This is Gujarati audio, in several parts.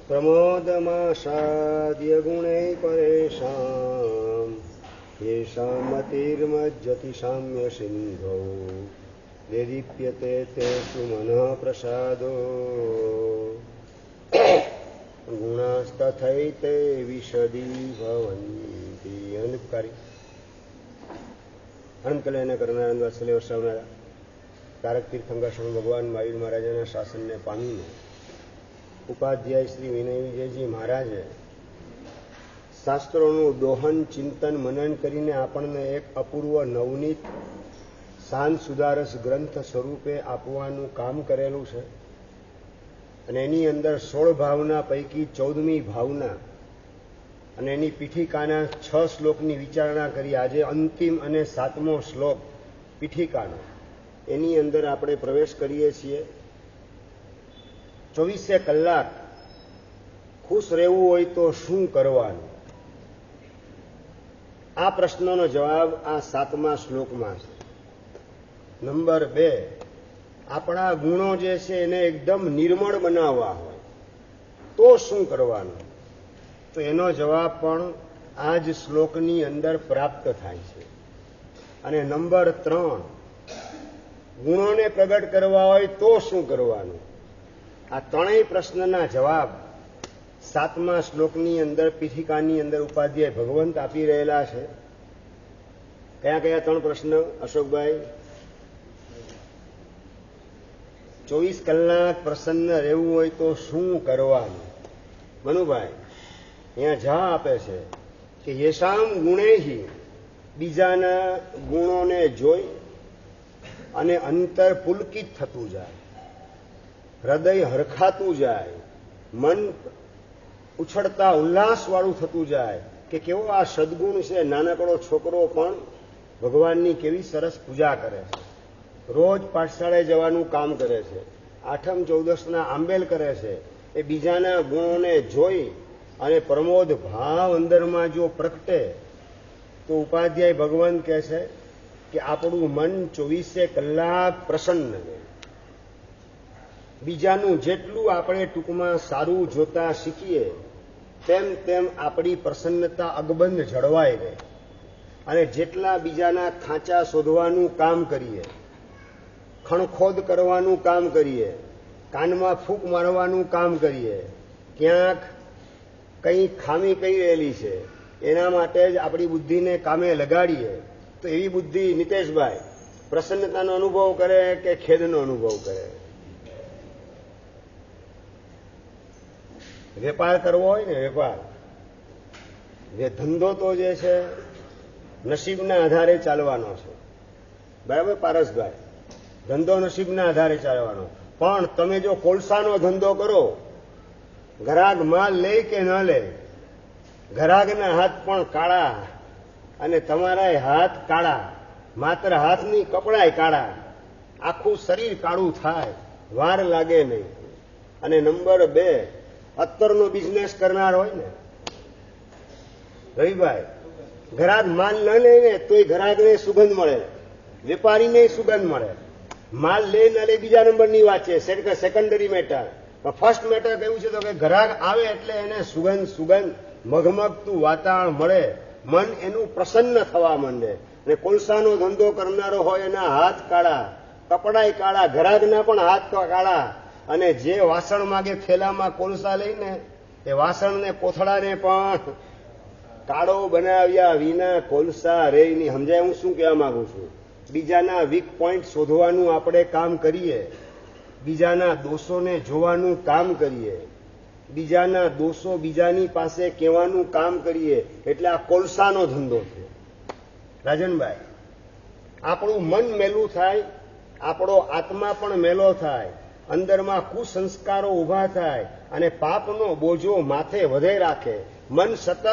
प्रमोदमासाद्य गुणैः परेषाम् येषां मतिर्मज्जति साम्यसिन्धौ देदीप्यते तेषु मनः प्रसादो गुणास्तथैते विशदी भवन्ति। अनुपकारी અનંત કલ્યાણ કરનાર વાત્સલ્ય વરસાવનારા તારક તીર્થંકર સ્વામી ભગવાન મહાવીર મહારાજાના શાસનને પામીને ઉપાધ્યાય શ્રી વિનય વિજયજી મહારાજે શાસ્ત્રોનું દોહન ચિંતન મનન કરીને આપણને એક અપૂર્વ નવનીત શાંત સુધારસ ગ્રંથ સ્વરૂપે આપવાનું કામ કરેલું છે અને એની અંદર 16 ભાવના પૈકી 14મી ભાવના અને એની પીઠિકાના 6 શ્લોકની વિચારણા કરી. આજે અંતિમ અને 7મો શ્લોક પીઠિકાનો, એની અંદર આપણે પ્રવેશ કરીએ છીએ. 24 કલાક ખુશ રહેવું હોય તો શું કરવાનું? આ પ્રશ્નનો જવાબ આ 7મા શ્લોકમાં છે. નંબર 2, આપણા ગુણો જે છે એને એકદમ નિર્મળ બનાવવા હોય તો શું કરવાનું? તો એનો જવાબ પણ આ જ શ્લોકની અંદર પ્રાપ્ત થાય છે. અને નંબર 3, ગુણોને પ્રગટ કરવા હોય તો શું કરવાનું? આ ત્રણેય પ્રશ્નના જવાબ 7મા શ્લોકની અંદર પીઠિકાની અંદર ઉપાધ્યાય ભગવંત આપી રહેલા છે. કયા કયા 3 પ્રશ્ન અશોકભાઈ? 24 કલાક પ્રસન્ન રહેવું હોય તો શું કરવાનું? મનુભાઈ અહીંયા જા આપે છે કે યેશામ ગુણેહી, બીજાના ગુણોને જોઈ અને અંતર પુલકિત થતું જાય, હૃદય હરખાતું જાય, મન ઉછળતા ઉલ્લાસવાળું થતું જાય કે કેવો આ સદગુણ છે. નાનકડો છોકરો પણ ભગવાનની કેવી સરસ પૂજા કરે છે, રોજ પાઠશાળાએ જવાનું કામ કરે છે, 8મ 14ના આંબેલ કરે છે. એ બીજાના ગુણોને જોઈ અને પ્રમોદ ભાવ અંદરમાં જો પ્રગટે તો ઉપાધ્યાય ભગવાન કહે છે કે આપણું મન 24 કલાક પ્રસન્ન રહે. બીજાનું જેટલું આપણે ટૂંકમાં સારું જોતા શીખીએ તેમ તેમ આપણી પ્રસન્નતા અકબંધ જળવાઈ રહે. અને જેટલા બીજાના ખાંચા શોધવાનું કામ કરીએ, ખણખોદ કરવાનું કામ કરીએ, કાનમાં ફૂંક મારવાનું કામ કરીએ, ક્યાંક કંઈ ખામી કઈ રહેલી છે એના માટે જ આપણી બુદ્ધિને કામે લગાડીએ તો એવી બુદ્ધિ નિતેશભાઈ પ્રસન્નતાનો અનુભવ કરે કે ખેદનો અનુભવ કરે? વેપાર કરવો હોય ને, વેપાર ધંધો તો જે છે નસીબના આધારે ચાલવાનો છે. બરાબર પારસભાઈ? ધંધો નસીબના આધારે ચાલવાનો. પણ તમે જો કોલસાનો ધંધો કરો, ઘરાક માલ લે કે ન લે, ઘરાકના હાથ પણ કાળા અને તમારા હાથ કાળા, માત્ર હાથની કપડાય કાળા, આખું શરીર કાળું થાય, વાર લાગે નહીં. અને નંબર 2, અત્તરનો બિઝનેસ કરનાર હોય ને રવિભાઈ, ઘરાક માલ ન લે ને તોય ઘરાકને સુગંધ મળે, વેપારીને સુગંધ મળે. માલ લે ન લે બીજા નંબરની વાત છે, સેકન્ડરી મેટર. ફર્સ્ટ મેટર કયું છે તો કે ઘરાક આવે એટલે એને સુગંધ મઘમગતું વાતાવરણ મળે, મન એનું પ્રસન્ન થવા માંડે. અને કોલસાનો ધંધો કરનારો હોય એના હાથ કાળા, કપડાય કાળા, ઘરાકના પણ હાથ કાળા. અને જે વાસણ માગે થેલામાં કોલસા લઈને એ વાસણને કોથળાને પણ કાળો બનાવ્યા વિના કોલસા રે નહીં. સમજાય હું શું કહેવા માંગુ છું? બીજાના વીક પોઈન્ટ શોધવાનું આપણે કામ કરીએ, બીજાના દોષોને જોવાનું કામ કરીએ, બીજાના દોષો બીજાની પાસે કહેવાનું કામ કરીએ એટલે આ કોલસાનો ધંધો છે. રાજનભાઈ, આપણું મન મેલું થાય, આપણો આત્મા પણ મેલો થાય, અંદરમાં કુસંસ્કારો ઊભા થાય અને પાપનો બોજો માથે વધે રાખે. મન સતત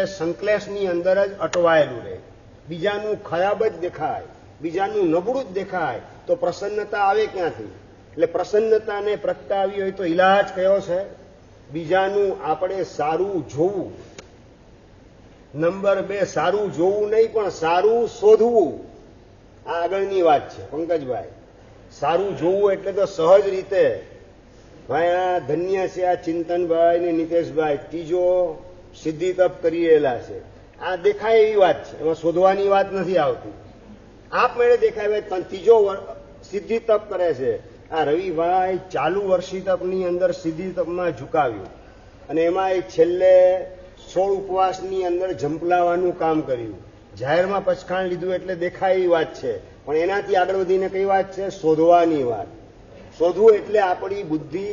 સંકલેશની અંદર જ અટવાયેલું રહે. બીજાનું ખરાબ જ દેખાય, બીજાનું નબળું જ દેખાય તો પ્રસન્નતા આવે ક્યાંથી? એટલે પ્રસન્નતાને પ્રગટાવી હોય તો ઈલાજ કયો છે? બીજાનું આપણે સારું જોવું. નંબર 2, સારું જોવું નહીં પણ સારું શોધવું. આ આગળની વાત છે પંકજભાઈ. સારું જોવું એટલે તો સહજ રીતે ભાઈ આ ધન્ય છે આ ચિંતનભાઈ ને નિતેશભાઈ ત્રીજો સિદ્ધિ તપ કરી રહેલા છે. આ દેખાય એવી વાત છે, એમાં શોધવાની વાત નથી આવતી. આપમેળે દેખાય ભાઈ ત્રીજો સિદ્ધિ તપ કરે છે. આ રવિભાઈ ચાલુ વર્ષી તપની અંદર સિદ્ધિ તપમાં ઝુકાવ્યું અને એમાં એ છેલ્લે 16 ઉપવાસની અંદર ઝંપલાવાનું કામ કર્યું. જાહેરમાં પચખાણ લીધું એટલે દેખાય એવી વાત છે, પણ એનાથી આગળ વધીને કઈ વાત છે? શોધવાની વાત. શોધવું એટલે આપણી બુદ્ધિ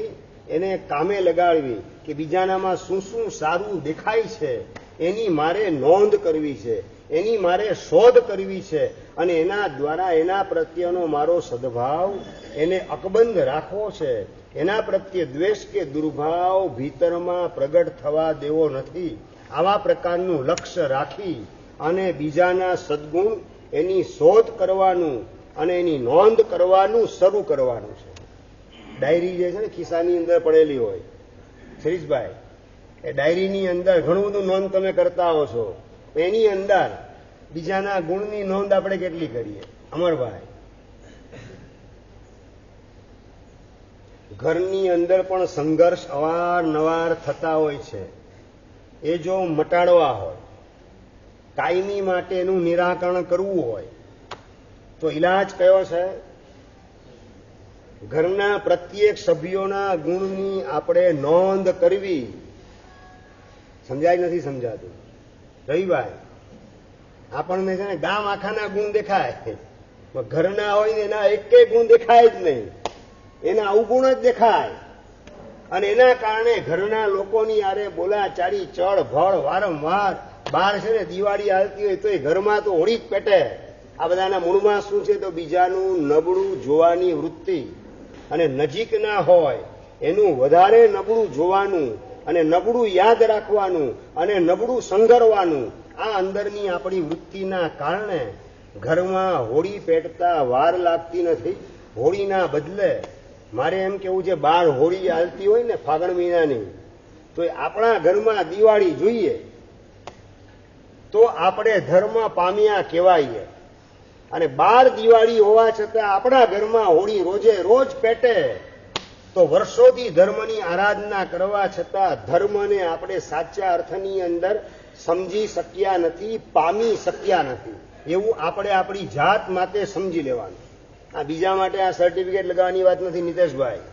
એને કામે લગાડવી કે બીજાનામાં શું શું સારું દેખાય છે એની મારે નોંધ કરવી છે, એની મારે શોધ કરવી છે અને એના દ્વારા એના પ્રત્યેનો મારો સદભાવ એને અકબંધ રાખવો છે. એના પ્રત્યે દ્વેષ કે દુર્ભાવ ભીતરમાં પ્રગટ થવા દેવો નથી. આવા પ્રકારનું લક્ષ્ય રાખી અને બીજાના સદગુણ એની શોધ કરવાનું અને એની નોંધ કરવાનું શરૂ કરવાનું છે. ડાયરી જે છે ને ખિસ્સાની અંદર પડેલી હોય, શરીશભાઈ, એ ડાયરીની અંદર ઘણું બધું નોંધ તમે કરતા હો છો. એની અંદર બીજાના ગુણની નોંધ આપણે કેટલી કરીએ? અમરભાઈ, ઘરની અંદર પણ સંઘર્ષ અવારનવાર થતા હોય છે. એ જો મટાડવા હોય, કાયમી માટે એનું નિરાકરણ કરવું હોય તો ઈલાજ કયો છે? ઘરના પ્રત્યેક સભ્યોના ગુણની આપણે નોંધ કરવી. સમજાય નથી સમજાતું? રવિભાઈ, આપણને છે ને ગામ આખાના ગુણ દેખાય, ઘરના હોય ને એના એકેય ગુણ દેખાય જ નહીં, એના અવગુણ જ દેખાય. અને એના કારણે ઘરના લોકોની આરે બોલાચારી ચળ ભળ વારંવાર. બહાર છે ને દિવાળી આવતી હોય તો એ ઘરમાં તો હોળી જ પેટે. આ બધાના મૂળમાં શું છે? તો બીજાનું નબળું જોવાની વૃત્તિ, અને નજીક ના હોય એનું વધારે નબળું જોવાનું અને નબળું યાદ રાખવાનું અને નબળું સંઘરવાનું. આ અંદરની આપણી વૃત્તિના કારણે ઘરમાં હોળી પેટતા વાર લાગતી નથી. હોળીના બદલે મારે એમ કેવું છે, બહાર હોળી હાલતી હોય ને ફાગણ મહિનાની, તો આપણા ઘરમાં દિવાળી જોઈએ તો આપણે ધર્મ પામ્યા કહેવાઈએ. અને 12 દિવાળી હોવા છતાં આપણા ઘરમાં હોળી રોજે રોજ પેટે તો વર્ષોથી ધર્મની આરાધના કરવા છતાં ધર્મને આપણે સાચા અર્થની અંદર સમજી શક્યા નથી, પામી શક્યા નથી. એવું આપણે આપણી જાત માટે સમજી લેવાનું. આ બીજા માટે આ સર્ટિફિકેટ લગાવવાની વાત નથી નિતેશભાઈ.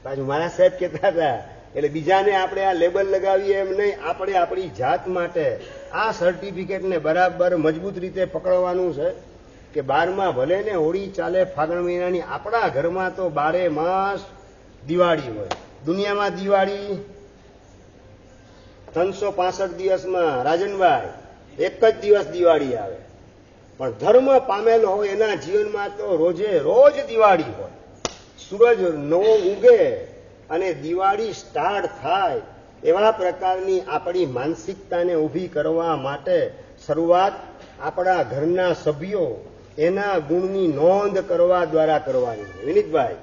પાછું મારા સાહેબ કહેતા હતા, એટલે બીજાને આપણે આ લેબલ લગાવીએ એમ નહીં, આપણે આપણી જાત માટે આ સર્ટિફિકેટને બરાબર મજબૂત રીતે પકડવાનું છે કે 12માં ભલે ને હોળી ચાલે ફાગણ મહિનાની, આપણા ઘરમાં તો 12 માસ દિવાળી હોય. દુનિયામાં દિવાળી 365 દિવસમાં રાજનભાઈ એક જ દિવસ દિવાળી આવે, પણ ધર્મ પામેલો હોય એના જીવનમાં તો રોજે રોજ દિવાળી હોય. સૂરજ નવો ઉગે અને દિવાળી સ્ટાર્ટ થાય એવા પ્રકારની આપણી માનસિકતાને ઊભી કરવા માટે શરૂઆત આપણા ઘરના સભ્યો એના ગુણની નોંધ કરવા દ્વારા કરવાની. વિનીતભાઈ,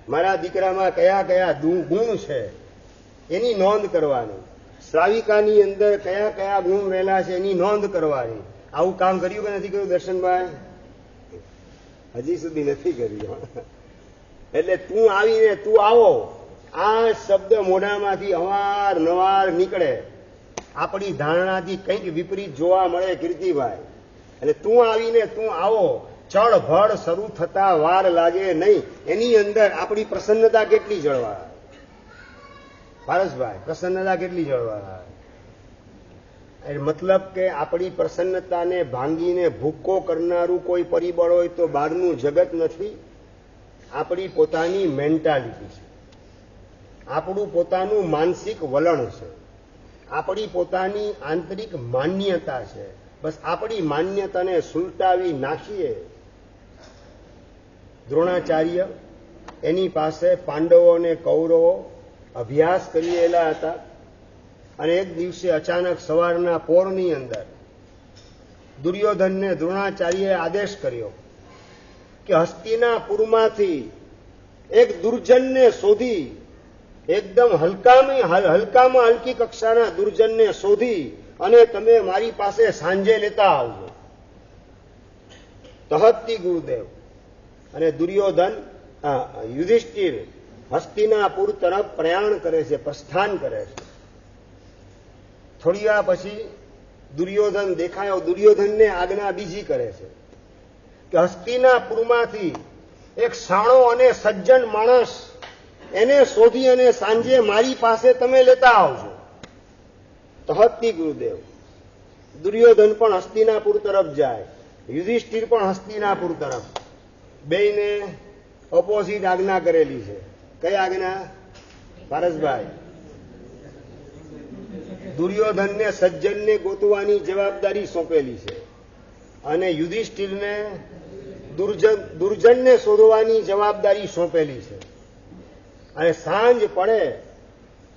મારા દીકરામાં કયા કયા ગુણ છે એની નોંધ કરવાની. શ્રાવિકાની અંદર કયા કયા ગુણ રહેલા છે એની નોંધ કરવાની. આવું કામ કર્યું કે નથી કર્યું દર્શનભાઈ? હજી સુધી નથી કર્યું. એટલે તું આવીને તું આવો, આ શબ્દ મોઢામાંથી અવારનવાર નીકળે. આપણી ધારણાથી કંઈક વિપરીત જોવા મળે કીર્તિભાઈ. એટલે તું આવીને તું આવો, ચળ ભળ શરૂ થતા વાર લાગે નહીં. એની અંદર આપણી પ્રસન્નતા કેટલી જળવાય? પારસભાઈ, પ્રસન્નતા કેટલી જળવાય? મતલબ કે આપણી પ્રસન્નતાને ભાંગીને ભૂક્કો કરનારું કોઈ પરિબળ હોય તો બહારનું જગત નથી, આપણી પોતાની મેન્ટાલિટી છે, આપણું પોતાનું માનસિક વલણ છે, આપણી પોતાની આંતરિક માન્યતા છે. બસ આપણી માન્યતાને સુલટાવી નાખીએ. દ્રોણાચાર્ય એની પાસે પાંડવો અને કૌરવો અભ્યાસ કરેલા હતા અને એક દિવસે અચાનક સવારના પોરની અંદર દુર્યોધનને દ્રોણાચાર્યએ આદેશ કર્યો કે હસ્તિનાપુરમાંથી એક દુર્જનને શોધી, એકદમ હલકામાં હલકી કક્ષાના દુર્જનને શોધી અને તમે મારી પાસે સાંજે લેતા આવજો. તહતથી ગુરુદેવ અને દુર્યોધન યુધિષ્ઠિર હસ્તિનાપુર તરફ પ્રયાણ કરે છે, પ્રસ્થાન કરે છે. થોડી વાર પછી દુર્યોધન દેખાયો. દુર્યોધનને આજ્ઞા બીજી કરે છે કે હસ્તિનાપુરમાંથી એક સાણો અને સજ્જન માણસ એને શોધી અને સાંજે મારી પાસે તમે લેતા આવજો. તો હસ્તી ગુરુદેવ. દુર્યોધન પણ હસ્તિનાપુર તરફ જાય, યુધિષ્ઠિર પણ હસ્તિનાપુર તરફ. બેયને ઓપોઝિટ આજ્ઞા કરેલી છે. કઈ આજ્ઞા પારસભાઈ? દુર્યોધનને સજ્જનને ગોતવાની જવાબદારી સોંપેલી છે અને યુધિષ્ઠિરને દુર્જનને શોધવાની જવાબદારી સોંપેલી છે. અને સાંજ પડે,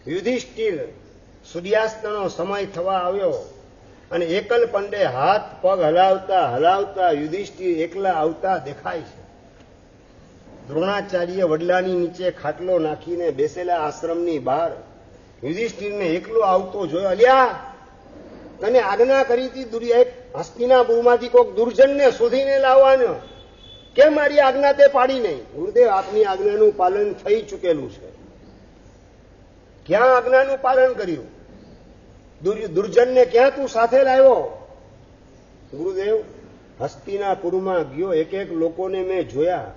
યુધિષ્ઠિર સૂર્યાસ્તનો સમય થવા આવ્યો અને એકલ પંડે હાથ પગ હલાવતા હલાવતા યુધિષ્ઠિર એકલા આવતા દેખાય છે. દ્રોણાચાર્ય વડલાની નીચે ખાટલો નાખીને બેસેલા આશ્રમની બહાર યુધિષ્ઠિરને એકલો આવતો જોયો. અલ્યા, તને આજ્ઞા કરી હતી હસ્તિનાપુરમાંથી કોઈક દુર્જનને શોધીને લાવવાનો, કેમ મારી આજ્ઞા તે પાડી નહીં? ગુરુદેવ, આપની આજ્ઞાનું પાલન થઈ ચૂકેલું છે. ક્યાં આજ્ઞાનું પાલન કર્યું? દુર્જનને ક્યાં તું સાથે લાવ્યો? ગુરુદેવ, હસ્તિનાપુરમાં ગયો, એક એક લોકોને મેં જોયા,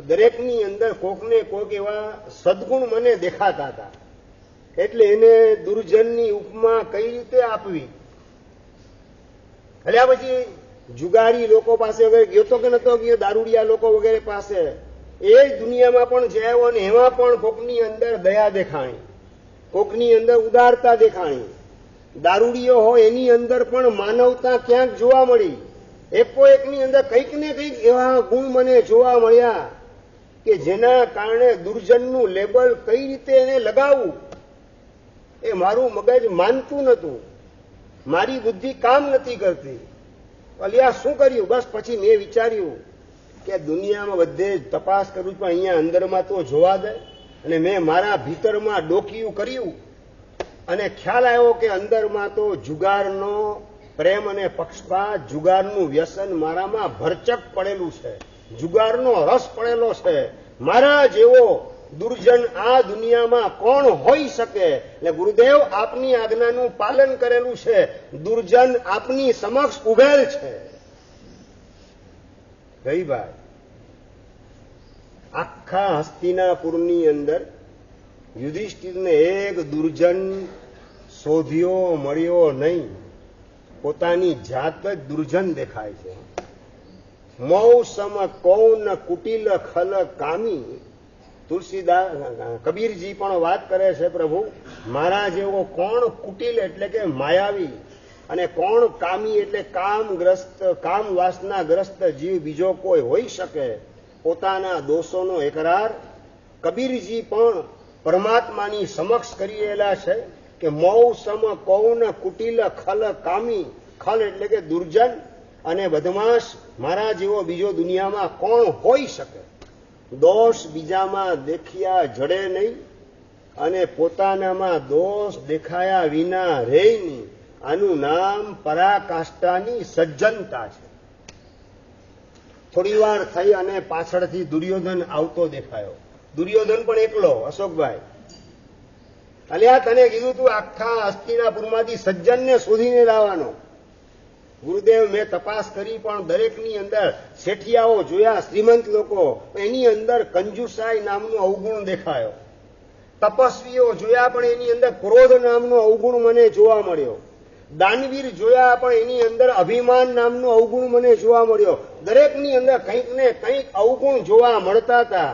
દરેકની અંદર કોકને કોક એવા સદગુણ મને દેખાતા હતા. એટલે એને દુર્જનની ઉપમા કઈ રીતે આપવી? એટલે પછી જુગારી લોકો પાસે વગેરે ગયો તો કે નતો ગયો? દારૂડિયા લોકો વગેરે પાસે એ જ દુનિયામાં પણ જયો અને એમાં પણ કોકની અંદર દયા દેખાણી, કોકની અંદર ઉદારતા દેખાણી. દારૂડિયો હોય એની અંદર પણ માનવતા ક્યાંક જોવા મળી. એકો એકની અંદર કંઈક ને કંઈક એવા ગુણ મને જોવા મળ્યા કે જેના કારણે દુર્જનનું લેબલ કઈ રીતે એને લગાવવું એ મારું મગજ માનતું નતું, મારી બુદ્ધિ કામ નથી કરતી. અલિયા શું કર્યું? બસ પછી મેં વિચાર્યું કે દુનિયામાં બધે તપાસ કરું પણ અહીંયા અંદરમાં તો જોવા દે. અને મેં મારા ભીતરમાં ડોકિયું કર્યું અને ખ્યાલ આવ્યો કે અંદરમાં તો જુગારનો પ્રેમ અને પક્ષપાત, જુગારનું વ્યસન મારામાં ભરચક પડેલું છે, જુગારનો રસ પડેલો છે. મારા જેવો દુર્જન આ દુનિયામાં કોણ હોઈ શકે? એટલે ગુરુદેવ, આપની આજ્ઞાનું પાલન કરેલું છે. દુર્જન આપની સમક્ષ ઉભેલ છે. ગઈ ભાઈ, આખા હસ્તિનાપુરની અંદર યુધિષ્ઠિરને એક દુર્જન શોધ્યો મળ્યો નહીં. પોતાની જાત જ દુર્જન દેખાય છે. મૌસમ કૌન કુટિલ ખલ કામી. તુલસીદાસ કબીરજી પણ વાત કરે છે, પ્રભુ મારા જેવો કોણ કુટિલ એટલે કે માયાવી અને કોણ કામી એટલે કામગ્રસ્ત, કામ વાસનાગ્રસ્ત જીવ બીજો કોઈ હોઈ શકે? પોતાના દોષોનો એકરાર કબીરજી પણ પરમાત્માની સમક્ષ કરી રહેલા છે કે મૌસમ કૌન કુટિલ ખલ કામી. ખલ એટલે કે દુર્જન અને બદમાશ મારા જેવો બીજો દુનિયામાં કોણ હોઈ શકે? દોષ બીજામાં દેખ્યા જડે નહીં અને પોતાનામાં દોષ દેખાયા વિના રહે નહીં. આનું નામ પરાકાષ્ઠાની સજ્જનતા છે. થોડી વાર થઈ અને પાછળથી દુર્યોધન આવતો દેખાયો. દુર્યોધન પણ એકલો. અશોકભાઈ, અલ્યા તને કીધું તું આખા હસ્તિનાપુરમાંથી સજ્જનને શોધીને લાવવાનો. ગુરુદેવ, મેં તપાસ કરી પણ દરેકની અંદર શેઠિયાઓ જોયા, શ્રીમંત લોકો, એની અંદર કંજુસાઈ નામનો અવગુણ દેખાયો. તપસ્વીઓ જોયા પણ એની અંદર ક્રોધ નામનો અવગુણ મને જોવા મળ્યો. દાનવીર જોયા પણ એની અંદર અભિમાન નામનો અવગુણ મને જોવા મળ્યો. દરેકની અંદર કંઈક ને કંઈક અવગુણ જોવા મળતા હતા.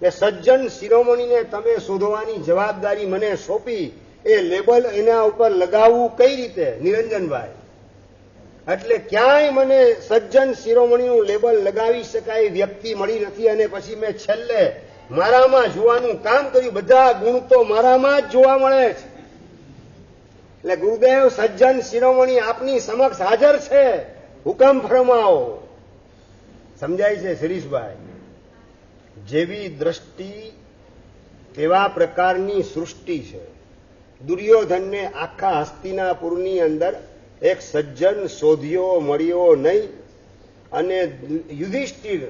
એ સજ્જન શિરોમણીને તમે શોધવાની જવાબદારી મને સોંપી, એ લેબલ એના ઉપર લગાવવું કઈ રીતે? નિરંજનભાઈ, એટલે ક્યાંય મને સજ્જન શિરોમણીનું લેબલ લગાવી શકાય વ્યક્તિ મળી નથી. અને પછી મેં છેલ્લે મારામાં જોવાનું કામ કર્યું. બધા ગુણ તો મારામાં જ જોવા મળે છે. એટલે ગુરુદેવ, સજ્જન શિરોમણી આપની સમક્ષ હાજર છે, હુકમ ફરમાવો. સમજાય છે શિરીષભાઈ? જેવી દ્રષ્ટિ તેવા પ્રકારની સૃષ્ટિ છે. દુર્યોધનને આખા હસ્તિનાપુરની અંદર એક સજ્જન શોધ્યો મળ્યો નહીં અને યુધિષ્ઠિર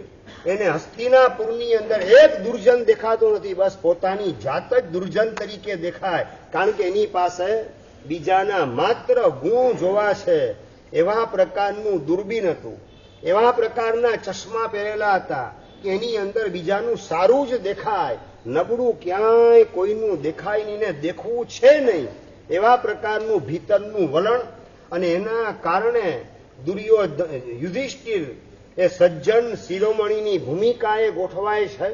એને હસ્તિનાપુરની અંદર એક દુર્જન દેખાતો નથી, બસ પોતાની જાત જ દુર્જન તરીકે દેખાય, કારણ કે એની પાસે બીજાના માત્ર ગુણ જોવા છે. એવા પ્રકારનું દૂરબીન હતું, એવા પ્રકારના ચશ્મા પહેરેલા હતા કે એની અંદર બીજાનું સારું જ દેખાય, નબળું ક્યાંય કોઈનું દેખાય નહીં ને દેખવું છે નહીં, એવા પ્રકારનું ભીતરનું વલણ. અને એના કારણે યુધિષ્ઠિર એ સજ્જન શિરોમણીની ભૂમિકાએ ગોઠવાય છે.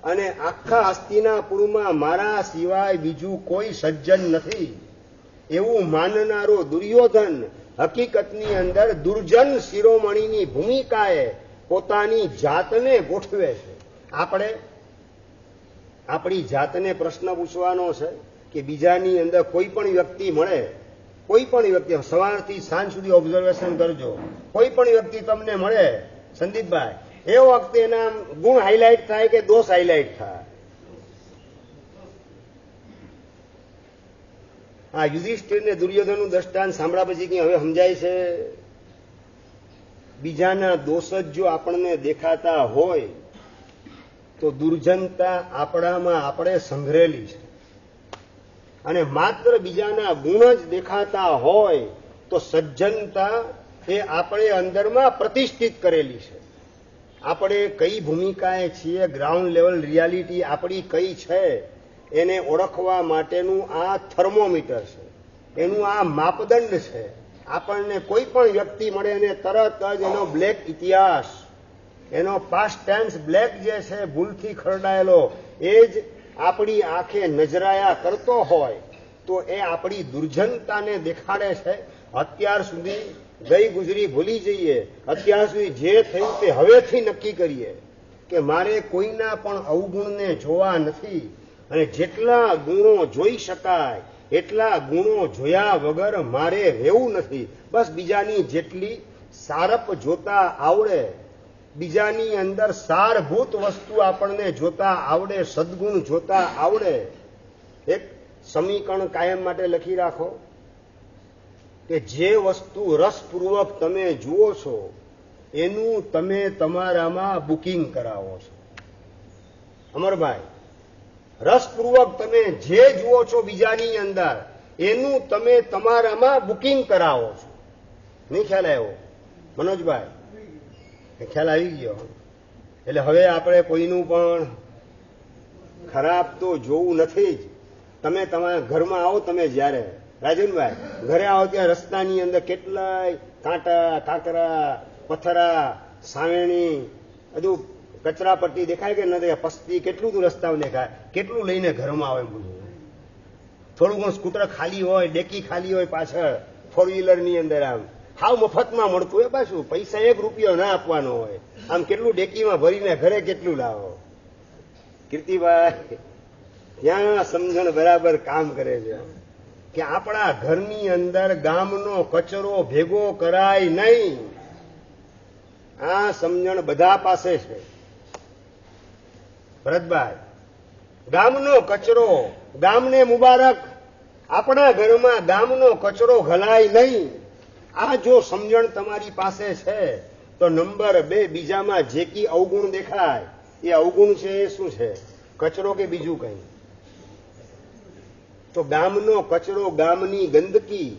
અને આખા હસ્તિનાપુરમાં મારા સિવાય બીજું કોઈ સજ્જન નથી એવું માનનારો દુર્યોધન હકીકતની અંદર દુર્જન શિરોમણીની ભૂમિકાએ પોતાની જાતને ગોઠવે છે. આપણે આપણી જાતને પ્રશ્ન પૂછવાનો છે કે બીજાની અંદર કોઈ પણ વ્યક્તિ મળે, કોઈ પણ વ્યક્તિ, સવારથી સાંજ સુધી ઓબ્ઝર્વેશન કરજો, કોઈ પણ વ્યક્તિ તમને મળે સંદીપભાઈ, એ વખતે એના ગુણ હાઇલાઇટ થાય કે દોષ હાઇલાઇટ થાય? આ યુધિષ્ઠિર ને દુર્યોધનનું દ્રષ્ટાંત સાંભળ્યા પછી કે હવે સમજાય છે, બીજાના દોષ જ જો આપણને દેખાતા હોય તો દુર્જનતા આપણામાં આપણે સંઘરેલી છે, અને માત્ર બીજાના ગુણ જ દેખાતા હોય તો સજ્જનતા એ આપણે અંદરમાં પ્રતિષ્ઠિત કરેલી છે. આપણે કઈ ભૂમિકાએ છીએ, ગ્રાઉન્ડ લેવલ રિયાલિટી આપણી કઈ છે, એને ઓળખવા માટેનું આ થર્મોમીટર છે, એનું આ માપદંડ છે. આપણને કોઈ પણ વ્યક્તિ મળે એને તરત જ એનો બ્લેક ઇતિહાસ, એનો પાસ્ટ ટેન્સ બ્લેક જે છે ભૂલથી ખરડાયેલો, એ જ આપણી આંખે નજરાયા કરતો હોય તો એ આપણી દુર્જનતાને દેખાડે છે. અત્યાર સુધી ગઈ ગુજરી ભૂલી જઈએ, અત્યાર સુધી જે થયું તે હવેથી નક્કી કરીએ કે મારે કોઈના પણ અવગુણને જોવા નથી, અને જેટલા ગુણો જોઈ શકાય એટલા ગુણો જોયા વગર મારે રહેવું નથી. બસ બીજાની જેટલી સારપ જોતા આવડે, બીજાની અંદર સારભૂત વસ્તુ આપણને જોતા આવડે, સદગુણ જોતા આવડે. એક સમીકરણ કાયમ માટે લખી રાખો કે જે વસ્તુ રસપૂર્વક તમે જુઓ છો એનું તમે તમારામાં બુકિંગ કરાવો છો. અમરભાઈ, રસપૂર્વક તમે જે જુઓ છો બીજાની અંદર એનું તમે તમારામાં બુકિંગ કરાવો છો. નહીં ખ્યાલ આવ્યો મનોજભાઈ? ખ્યાલ આવી ગયો? એટલે હવે આપણે કોઈનું પણ ખરાબ તો જોવું નથી જ. તમે તમારા ઘરમાં આવો, તમે જ્યારે રાજનભાઈ ઘરે આવો ત્યાં રસ્તાની અંદર કેટલાય કાંટા, કાંકરા, પથ્થરા, સાવેણી, બધું કચરા પટ્ટી દેખાય કે ન દેખાય? પસ્તી કેટલું તું રસ્તામાં દેખાય, કેટલું લઈને ઘરમાં આવે બધું. થોડું ઘણું સ્કૂટર ખાલી હોય, ડેકી ખાલી હોય પાછળ ફોર વ્હીલરની અંદર, આમ હાવ મફતમાં મળતું હોય, પાછું પૈસા 1 રૂપિયો ના આપવાનો હોય. આમ કેટલું ડેકીમાં ભરીને ઘરે કેટલું લાવો. કીર્તિભાઈ, ત્યાં સમજણ બરાબર કામ કરે છે કે આપણા ઘરની અંદર ગામનો કચરો ભેગો કરાય નહીં. આ સમજણ બધા પાસે છે ભરતભાઈ. ગામનો કચરો, ગામને મુબારક, આપણા ઘરમાં ગામનો કચરો ઘલાય નહીં. આ જો સમજણ તમારી પાસે છે તો નંબર 2, બીજામાં જે કી અવગુણ દેખાય એ અવગુણ છે એ શું છે? કચરો કે બીજું કંઈ? તો ગામનો કચરો, ગામની ગંદકી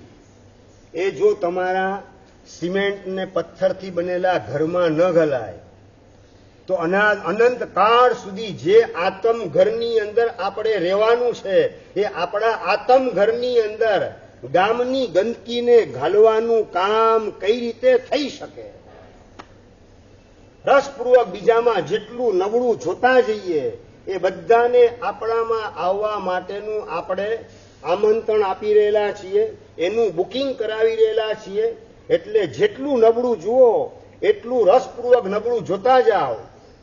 એ જો તમારા સિમેન્ટ ને પથ્થરથી બનેલા ઘરમાં ન ગલાય તો અનંત કાળ સુધી જે આતમ ઘરની અંદર આપણે રહેવાનું છે એ આપણા આતમ ઘરની અંદર ગામની ગંદકીને ઘાલવાનું કામ કઈ રીતે થઈ શકે? રસપૂર્વક બીજામાં જેટલું નબળું જોતા જઈએ એ બધાને આપણામાં આવવા માટેનું આપણે આમંત્રણ આપી રહેલા છીએ, એનું બુકિંગ કરાવી રહેલા છીએ. એટલે જેટલું નબળું જુઓ એટલું રસપૂર્વક નબળું જોતા જાઓ,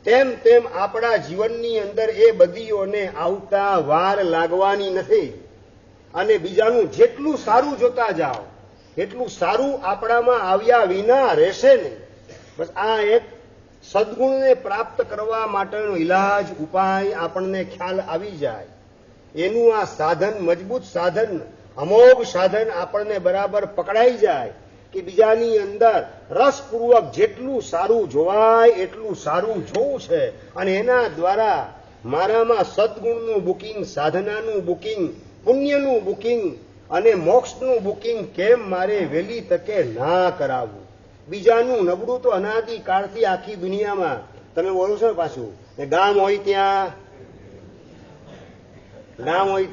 તેમ તેમ આપણા જીવનની અંદર એ બધીઓને આવતા વાર લાગવાની નથી. અને બીજાનું જેટલું સારું જોતા જાઓ એટલું સારું આપણામાં આવ્યા વિના રહેશે નહીં. બસ આ એક સદગુણને પ્રાપ્ત કરવા માટેનો ઇલાજ, ઉપાય આપણને ખ્યાલ આવી જાય. એનું આ સાધન, મજબૂત સાધન, અમોઘ સાધન આપણને બરાબર પકડાઈ જાય કે બીજાની અંદર રસપૂર્વક જેટલું સારું જોવાય એટલું સારું જોવું છે, અને એના દ્વારા મારામાં સદગુણનું બુકિંગ, સાધનાનું બુકિંગ, પુણ્યનું બુકિંગ અને મોક્ષનું બુકિંગ કેમ મારે વહેલી તકે ના કરાવવું. બીજાનું નબળું તો અનાદિકાળથી આખી દુનિયામાં તમે બોલો છો પાછું, ગામ હોય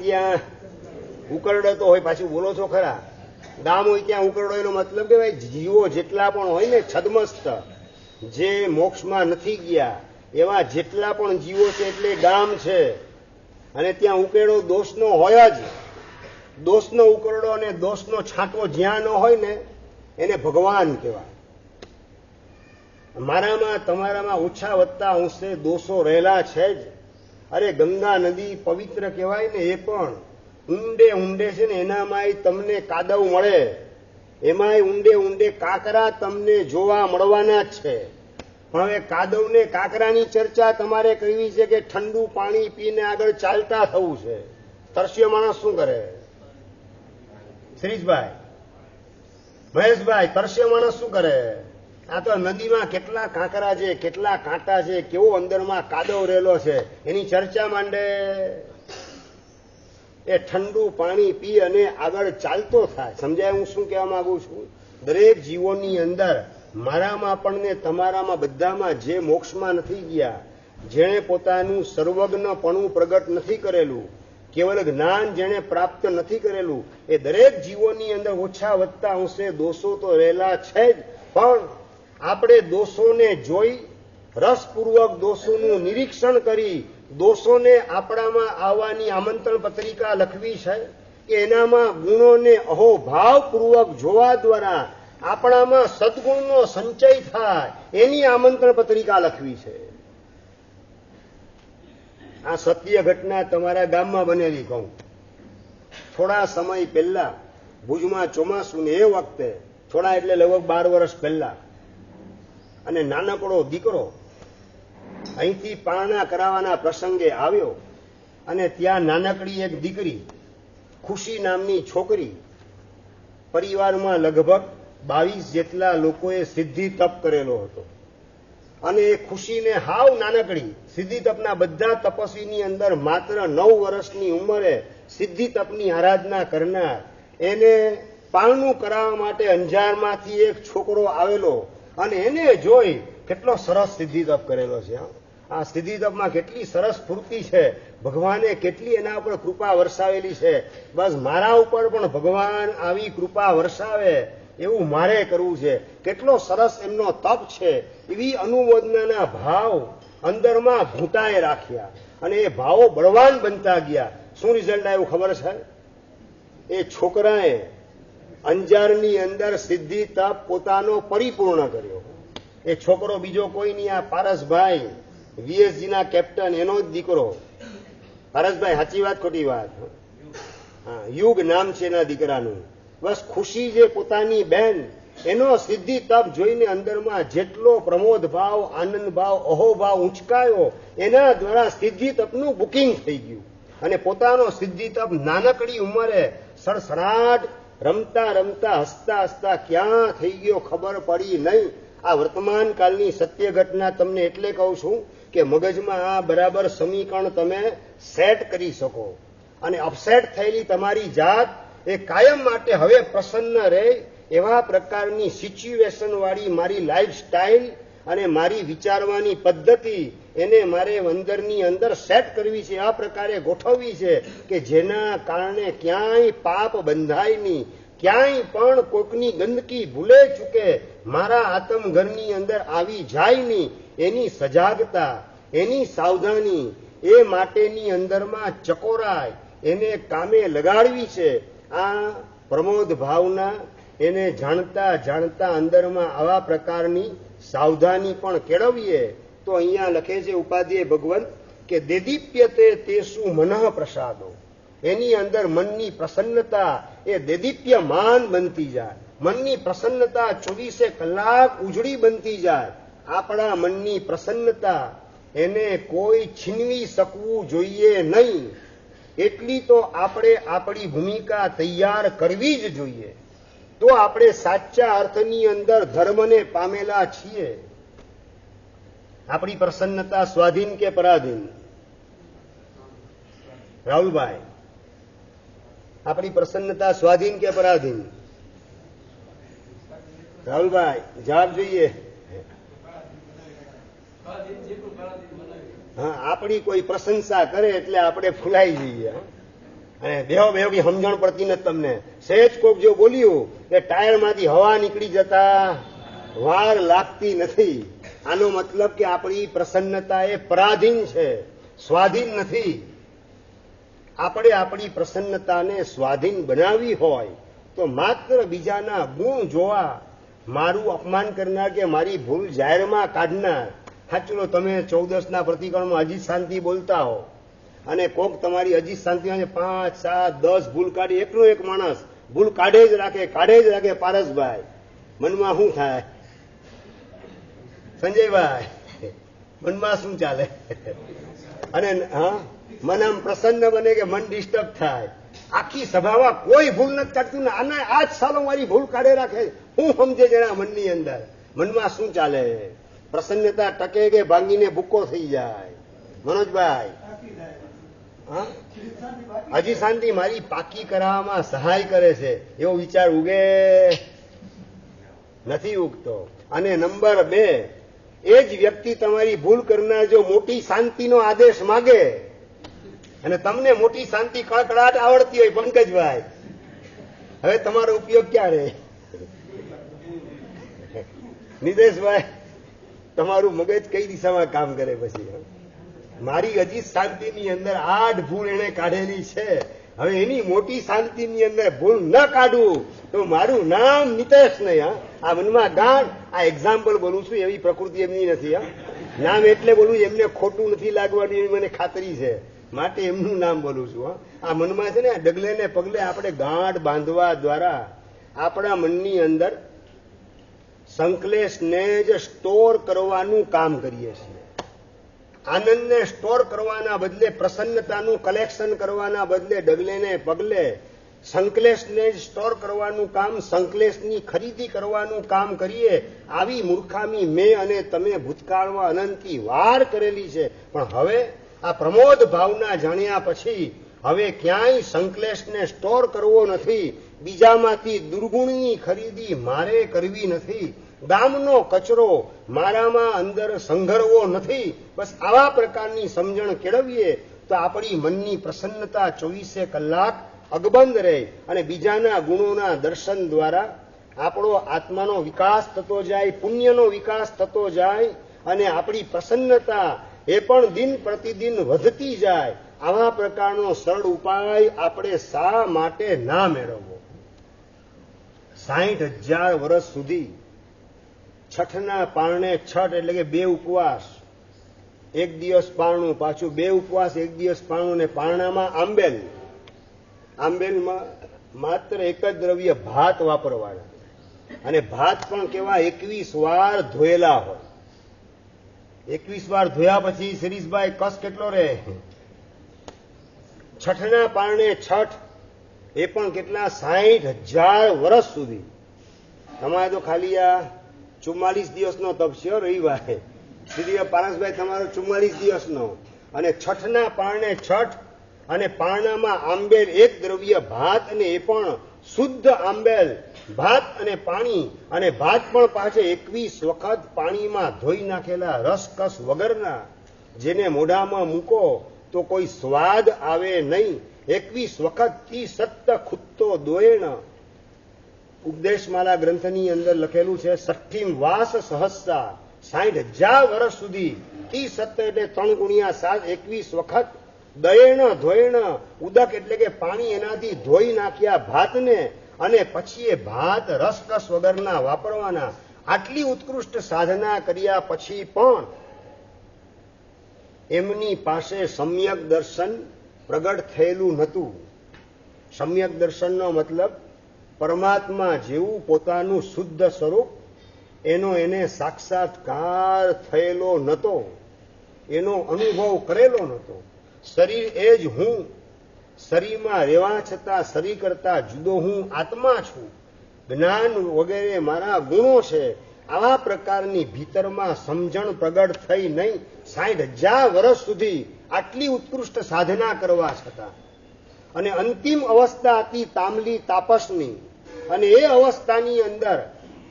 ત્યાં ઉકરડો તો હોય, પાછું બોલો છો ખરા, ગામ હોય ત્યાં ઉકરડો, એનો મતલબ કે ભાઈ જીવો જેટલા પણ હોય ને છદમસ્ત, જે મોક્ષમાં નથી ગયા એવા જેટલા પણ જીવો છે એટલે ગામ છે. અને ત્યાં ઉકેડો દોષનો હોય જ. દોષનો ઉકરડો અને દોષનો છાંટવો જ્યાં ન હોય ને એને ભગવાન કહેવાય. મારામાં તમારામાં ઓછા વધતા અંશે દોષો રહેલા છે જ. અરે ગંગા નદી પવિત્ર કહેવાય ને, એ પણ ઊંડે ઊંડે છે ને એનામાંય તમને કાદવ મળે, એમાંય ઊંડે ઊંડે કાંકરા તમને જોવા મળવાના જ છે. પણ હવે કાદવ ને કાંકરાની ચર્ચા તમારે કરવી છે કે ઠંડુ પાણી પીને આગળ ચાલતા થવું છે? તરસ્યો માણસ શું કરે? શ્રીજભાઈ, મહેશભાઈ, તરસ્યો માણસ શું કરે? આ તો નદીમાં કેટલા કાંકરા છે, કેટલા કાંટા છે, કેવો અંદરમાં કાદવ રહેલો છે, એની ચર્ચા માંડે. એ ઠંડુ પાણી પી અને આગળ ચાલતો થાય. સમજાય હું શું કહેવા માંગુ છું? દરેક જીવોની અંદર મારામાં પણ ને તમારામાં બધામાં જે મોક્ષમાં નથી ગયા, જેણે પોતાનું સર્વજ્ઞપણું પ્રગટ નથી કરેલું, કેવલ જ્ઞાન જેણે પ્રાપ્ત નથી કરેલું, એ દરેક જીવોની અંદર ઓછા વધતા અંશે દોષો તો રહેલા છે જ. પણ આપણે દોષોને જોઈ, રસપૂર્વક દોષોનું નિરીક્ષણ કરી, દોષોને આપણામાં આવવાની આમંત્રણ પત્રિકા લખવી છે કે એનામાં ગુણોને અહોભાવપૂર્વક જોવા દ્વારા આપણામાં સદગુણનો સંચય થાય, એની આમંત્રણ પત્રિકા લખવી છે. આ સત્ય ઘટના તમારા ગામમાં બનેલી કહું. થોડા સમય પહેલા ભુજમાં ચોમાસું ને એ વખતે, થોડા એટલે લગભગ 12 વર્ષ પહેલા, અને નાનકડો દીકરો અહીંથી પારણા કરાવવાના પ્રસંગે આવ્યો, અને ત્યાં નાનકડી એક દીકરી, ખુશી નામની છોકરી, પરિવારમાં લગભગ 22 જેટલા લોકોએ સિદ્ધિ તપ કરેલો હતો. અને એ ખુશીને હાવ નાનકડી સિદ્ધિ તપના બધા તપસ્વીની અંદર માત્ર 9 વર્ષની ઉંમરે સિદ્ધિ તપની આરાધના કરનાર, એને પારણું કરાવવા માટે અંજારમાંથી એક છોકરો આવેલો, અને એને જોઈ કેટલો સરસ સિદ્ધિ તપ કરેલો છે. આ સિદ્ધિ તપમાં કેટલી સરસ સ્ફૂર્તિ છે, ભગવાને કેટલી એના ઉપર કૃપા વરસાવેલી છે. બસ મારા ઉપર પણ ભગવાન આવી કૃપા વરસાવે એવું મારે કરવું છે. કેટલો સરસ એમનો તપ છે, એવી અનુમોદનાના ભાવ અંદરમાં ઘૂંટાએ રાખ્યા, અને એ ભાવો બળવાન બનતા ગયા. શું રિઝલ્ટ આવ્યું ખબર છે? એ છોકરાએ અંજારની અંદર સિદ્ધિ તપ પોતાનો પરિપૂર્ણ કર્યો. એ છોકરો બીજો કોઈ નહીં, આ પારસભાઈ, વીએસજીના કેપ્ટન, એનો જ દીકરો. પારસભાઈ, સાચી વાત ખોટી વાત? હા, યુગ નામ છે એના દીકરાનું. બસ ખુશી જે પોતાની બેન, એનો સિદ્ધિ તપ જોઈને અંદરમાં જેટલો પ્રમોદ ભાવ, આનંદ ભાવ, અહોભાવ ઉંચકાયો, એના દ્વારા સિદ્ધિ તપનું બુકિંગ થઈ ગયું. અને પોતાનો સિદ્ધિ તપ નાનકડી ઉંમરે સડસડાટ રમતા રમતા, હસતા હસતા ક્યાં થઈ ગયો ખબર પડી નહીં. આ વર્તમાન કાળની સત્ય ઘટના તમને એટલે કહું છું કે મગજમાં આ બરાબર સમીકરણ તમે સેટ કરી શકો, અને અપસેટ થયેલી તમારી જાત એ કાયમ માટે હવે પ્રસન્ન રહે એવા પ્રકારની સિચ્યુએશન વાળી મારી લાઈફ સ્ટાઇલ અને મારી વિચારવાની પદ્ધતિ એને મારે અંદરની અંદર સેટ કરવી છે, આ પ્રકારે ગોઠવવી છે કે જેના કારણે ક્યાંય પાપ બંધાય નહીં, ક્યાંય પણ કોકની ગંદકી ભૂલે ચૂકે મારા આત્મઘરની અંદર આવી જાય નહીં. એની સજાગતા, એની સાવધાની, એ માટેની અંદરમાં ચકોરાય એને કામે લગાડવી છે. આ પ્રમોદ ભાવના એને જાણતા જાણતા અંદરમાં આવા પ્રકારની સાવધાની પણ કેળવીએ તો અહીંયા લખે છે ઉપાધ્યાય ભગવંત કે દેદીપ્યતે તેસુ મનઃ પ્રસાદો. એની અંદર મનની પ્રસન્નતા એ દેદીપ્યમાન બનતી જાય, મનની પ્રસન્નતા 24 કલાક ઉજળી બનતી જાય. આપણા મનની પ્રસન્નતા એને કોઈ છીનવી શકવું જોઈએ નહીં. એટલી તો આપણે આપણી ભૂમિકા તૈયાર કરવી જ જોઈએ. તો આપણે સાચા અર્થની અંદર ધર્મને પામેલા છીએ. આપણી પ્રસન્નતા સ્વાધીન કે પરાધીન? રાહુલભાઈ, આપણી પ્રસન્નતા સ્વાધીન કે પરાધીન? રાહુલભાઈ જવાબ જોઈએ. હા, આપણી કોઈ પ્રશંસા કરે એટલે આપણે ફૂલાઈ જઈએ. અને બેહો બેહો સમજણ પડતી નથી તમને. સહેજ કોક જો બોલ્યું કે ટાયરમાંથી હવા નીકળી જતા વાર લાગતી નથી, આનો મતલબ કે આપણી પ્રસન્નતા એ પરાધીન છે, સ્વાધીન નથી. આપણે આપણી પ્રસન્નતાને સ્વાધીન બનાવવી હોય તો માત્ર બીજાના ગુણ જોવા, મારું અપમાન કરનાર કે મારી ભૂલ જાહેરમાં કાઢનાર. સાચું, તમે 14ના પ્રતિકરણમાં અજીત શાંતિ બોલતા હો અને કોક તમારી અજીત શાંતિ 5, 7, 10 ભૂલ કાઢી, એકનો એક માણસ ભૂલ કાઢે જ રાખે. પારસભાઈ, મનમાં શું થાય? સંજયભાઈ, મનમાં શું ચાલે? અને હા, મન આમ પ્રસન્ન બને કે મન ડિસ્ટર્બ થાય? આખી સભામાં કોઈ ભૂલ નથી કાઢતું ને આના આ જ સાલો મારી ભૂલ કાઢે રાખે. હું સમજે જરા મનની અંદર, મનમાં શું ચાલે? પ્રસન્નતા ટકે કે ભાંગીને ભૂકો થઈ જાય? મનોજભાઈ, હા, હજી શાંતિ મારી પાકી કરાવવામાં સહાય કરે છે એવો વિચાર ઉગે નથી ઉગતો. અને નંબર 2, એ જ વ્યક્તિ તમારી ભૂલ કરનાર જો મોટી શાંતિનો આદેશ માગે અને તમને મોટી શાંતિ કડકડાટ આવડતી હોય, પંકજભાઈ, હવે તમારો ઉપયોગ ક્યાં રહે? નિદેશભાઈ, તમારું મગજ કઈ દિશામાં કામ કરે? પછી મારી હજી શાંતિની અંદર 8 ભૂલ એને કાઢેલી છે, હવે એની મોટી શાંતિની અંદર ભૂલ ન કાઢું તો મારું નામ નિતેશ નહીં. હા, આ મનમાં ગાંઠ, આ એક્ઝામ્પલ બોલું છું, એવી પ્રકૃતિ એમની નથી. હા, નામ એટલે બોલું, એમને ખોટું નથી લાગવાનું એવી મને ખાતરી છે, માટે એમનું નામ બોલું છું. હા, આ મનમાં છે ને ડગલે ને પગલે આપણે ગાંઠ બાંધવા દ્વારા આપણા મનની અંદર સંકલેશને જ સ્ટોર કરવાનું કામ કરીએ છીએ. આનંદને સ્ટોર કરવાના બદલે, પ્રસન્નતાનું કલેક્શન કરવાના બદલે ડગલે ને પગલે સંકલેશને જ સ્ટોર કરવાનું કામ, સંકલેશની ખરીદી કરવાનું કામ કરીએ. આવી મૂર્ખામી મેં અને તમે ભૂતકાળમાં અનંતી વાર કરેલી છે. પણ હવે આ પ્રમોદ ભાવના જાણ્યા પછી હવે ક્યાંય સંકલેશને સ્ટોર કરવો નથી. બીજામાંથી દુર્ગુણની ખરીદી મારે કરવી નથી. ગામનો કચરો મારામાં અંદર સંઘરવો નથી. બસ આવા પ્રકારની સમજણ કેળવીએ તો આપણી મનની પ્રસન્નતા 24 કલાક અકબંધ રહે અને બીજાના ગુણોના દર્શન દ્વારા આપણો આત્માનો વિકાસ થતો જાય, પુણ્યનો વિકાસ થતો જાય અને આપણી પ્રસન્નતા એ પણ દિન પ્રતિદિન વધતી જાય. આવા પ્રકારનો સરળ ઉપાય આપણે શા માટે ના મેળવવો? 60,000 વર્ષ સુધી છઠના પારણે, છઠ એટલે કે 2 ઉપવાસ, 1 દિવસ પારણું, પાછું 2 ઉપવાસ, 1 દિવસ પારણું, ને પારણામાં આંબેલ. આંબેલમાં માત્ર એક જ દ્રવ્ય ભાત વાપરવાના, અને ભાત પણ કેવા 21 વાર ધોયેલા હોય. 21 વાર ધોયા પછી શિરીષભાઈ કસ કેટલો રહે? છઠના પારણે છઠ, એ પણ કેટલા? 60,000 વર્ષ સુધી. તમારે તો ખાલી આ 44 દિવસનો તપ છે રવિવારે. શ્રી પારસભાઈ, તમારો 44 દિવસનો. અને છઠના પારણે છઠ અને પારણામાં આંબેલ, એક દ્રવ્ય ભાત, અને એ પણ શુદ્ધ આંબેલ, ભાત અને પાણી. અને ભાત પણ પાછે 21 વખત પાણીમાં ધોઈ નાખેલા, રસકસ વગરના, જેને મોઢામાં મૂકો તો કોઈ સ્વાદ આવે નહીં. 21 વખત તી સત્ત ખુત્તો દોયણ. ઉપદેશમાલા ગ્રંથની અંદર લખેલું છે, 60 વાસ સહસ્તા, 60,000 વર્ષ સુધી તી સત્ત એટલે 3 ગુણ્યા 7, 21 વખત દયણ ધોયણ, ઉદક એટલે કે પાણી, એનાથી ધોઈ નાખ્યા ભાતને, અને પછી એ ભાત રસકસ વગરના વાપરવાના. આટલી ઉત્કૃષ્ટ સાધના કર્યા પછી પણ એમની પાસે સમ્યક દર્શન પ્રગટ થયેલું નહોતું. સમ્યક દર્શનનો મતલબ પરમાત્મા જેવું પોતાનું શુદ્ધ સ્વરૂપ એનો એને સાક્ષાત્કાર થયેલો નહોતો, એનો અનુભવ કરેલો નહોતો. શરીર એ જ હું, શરીરમાં રહેવા છતાં શરીર કરતા જુદો હું આત્મા છું. જ્ઞાન વગેરે મારા ગુણો છે, આવા પ્રકારની ભીતરમાં સમજણ પ્રગટ થઈ નહીં. 60,000 વર્ષ સુધી આટલી ઉત્કૃષ્ટ સાધના કરવા છતાં, અને અંતિમ અવસ્થા હતી તામલી તાપસની, અને એ અવસ્થાની અંદર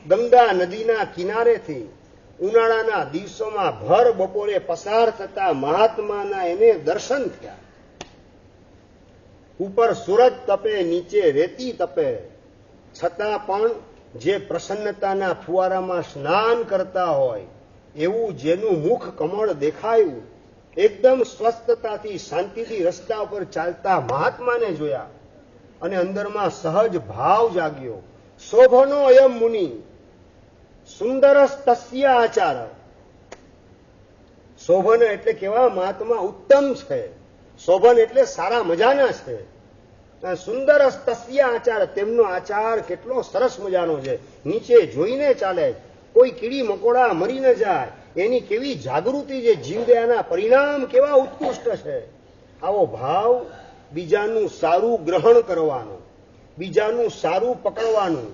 ગંગા નદીના કિનારેથી ઉનાળાના દિવસોમાં ભર બપોરે પસાર થતા મહાત્માના એને દર્શન થયા. ઉપર સૂરજ તપે, નીચે રેતી તપે, છતાં પણ જે પ્રસન્નતાના ફુવારામાં સ્નાન કરતા હોય એવું જેનું મુખ કમળ દેખાયું, એકદમ સ્વસ્થતાથી શાંતિથી રસ્તા ઉપર ચાલતા મહાત્માને જોયા અને અંદરમાં સહજ ભાવ જાગ્યો. શોભનો અયમ મુનિ સુંદરસ તસ્ય આચાર. શોભન એટલે કેવા મહાત્મા ઉત્તમ છે, શોભન એટલે સારા મજાના છે. સુંદરસ તસ્ય આચાર, તેમનો આચાર કેટલો સરસ મજાનો છે. નીચે જોઈને ચાલે, કોઈ કીડી મકોડા મરી ન જાય એની કેવી જાગૃતિ છે, જીવદયાના પરિણામ કેવા ઉત્કૃષ્ટ છે. આવો ભાવ બીજાનું સારું ગ્રહણ કરવાનો, બીજાનું સારું પકડવાનું,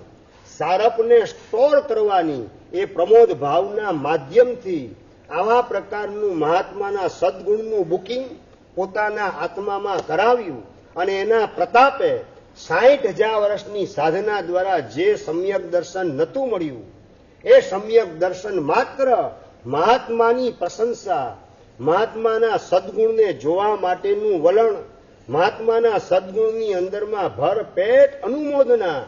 સારપને સ્ટોર કરવાની એ પ્રમોદ ભાવના માધ્યમથી આવા પ્રકારનું મહાત્માના સદગુણનું બુકિંગ પોતાના આત્મામાં કરાવ્યું. અને એના પ્રતાપે 60,000 વર્ષની સાધના દ્વારા જે સમ્યક દર્શન નહોતું મળ્યું, એ સમ્યક દર્શન માત્ર મહાત્માની પ્રશંસા, મહાત્માના સદગુણને જોવા માટેનું વલણ, મહાત્માના સદગુણની અંદરમાં ભરપેટ અનુમોદના,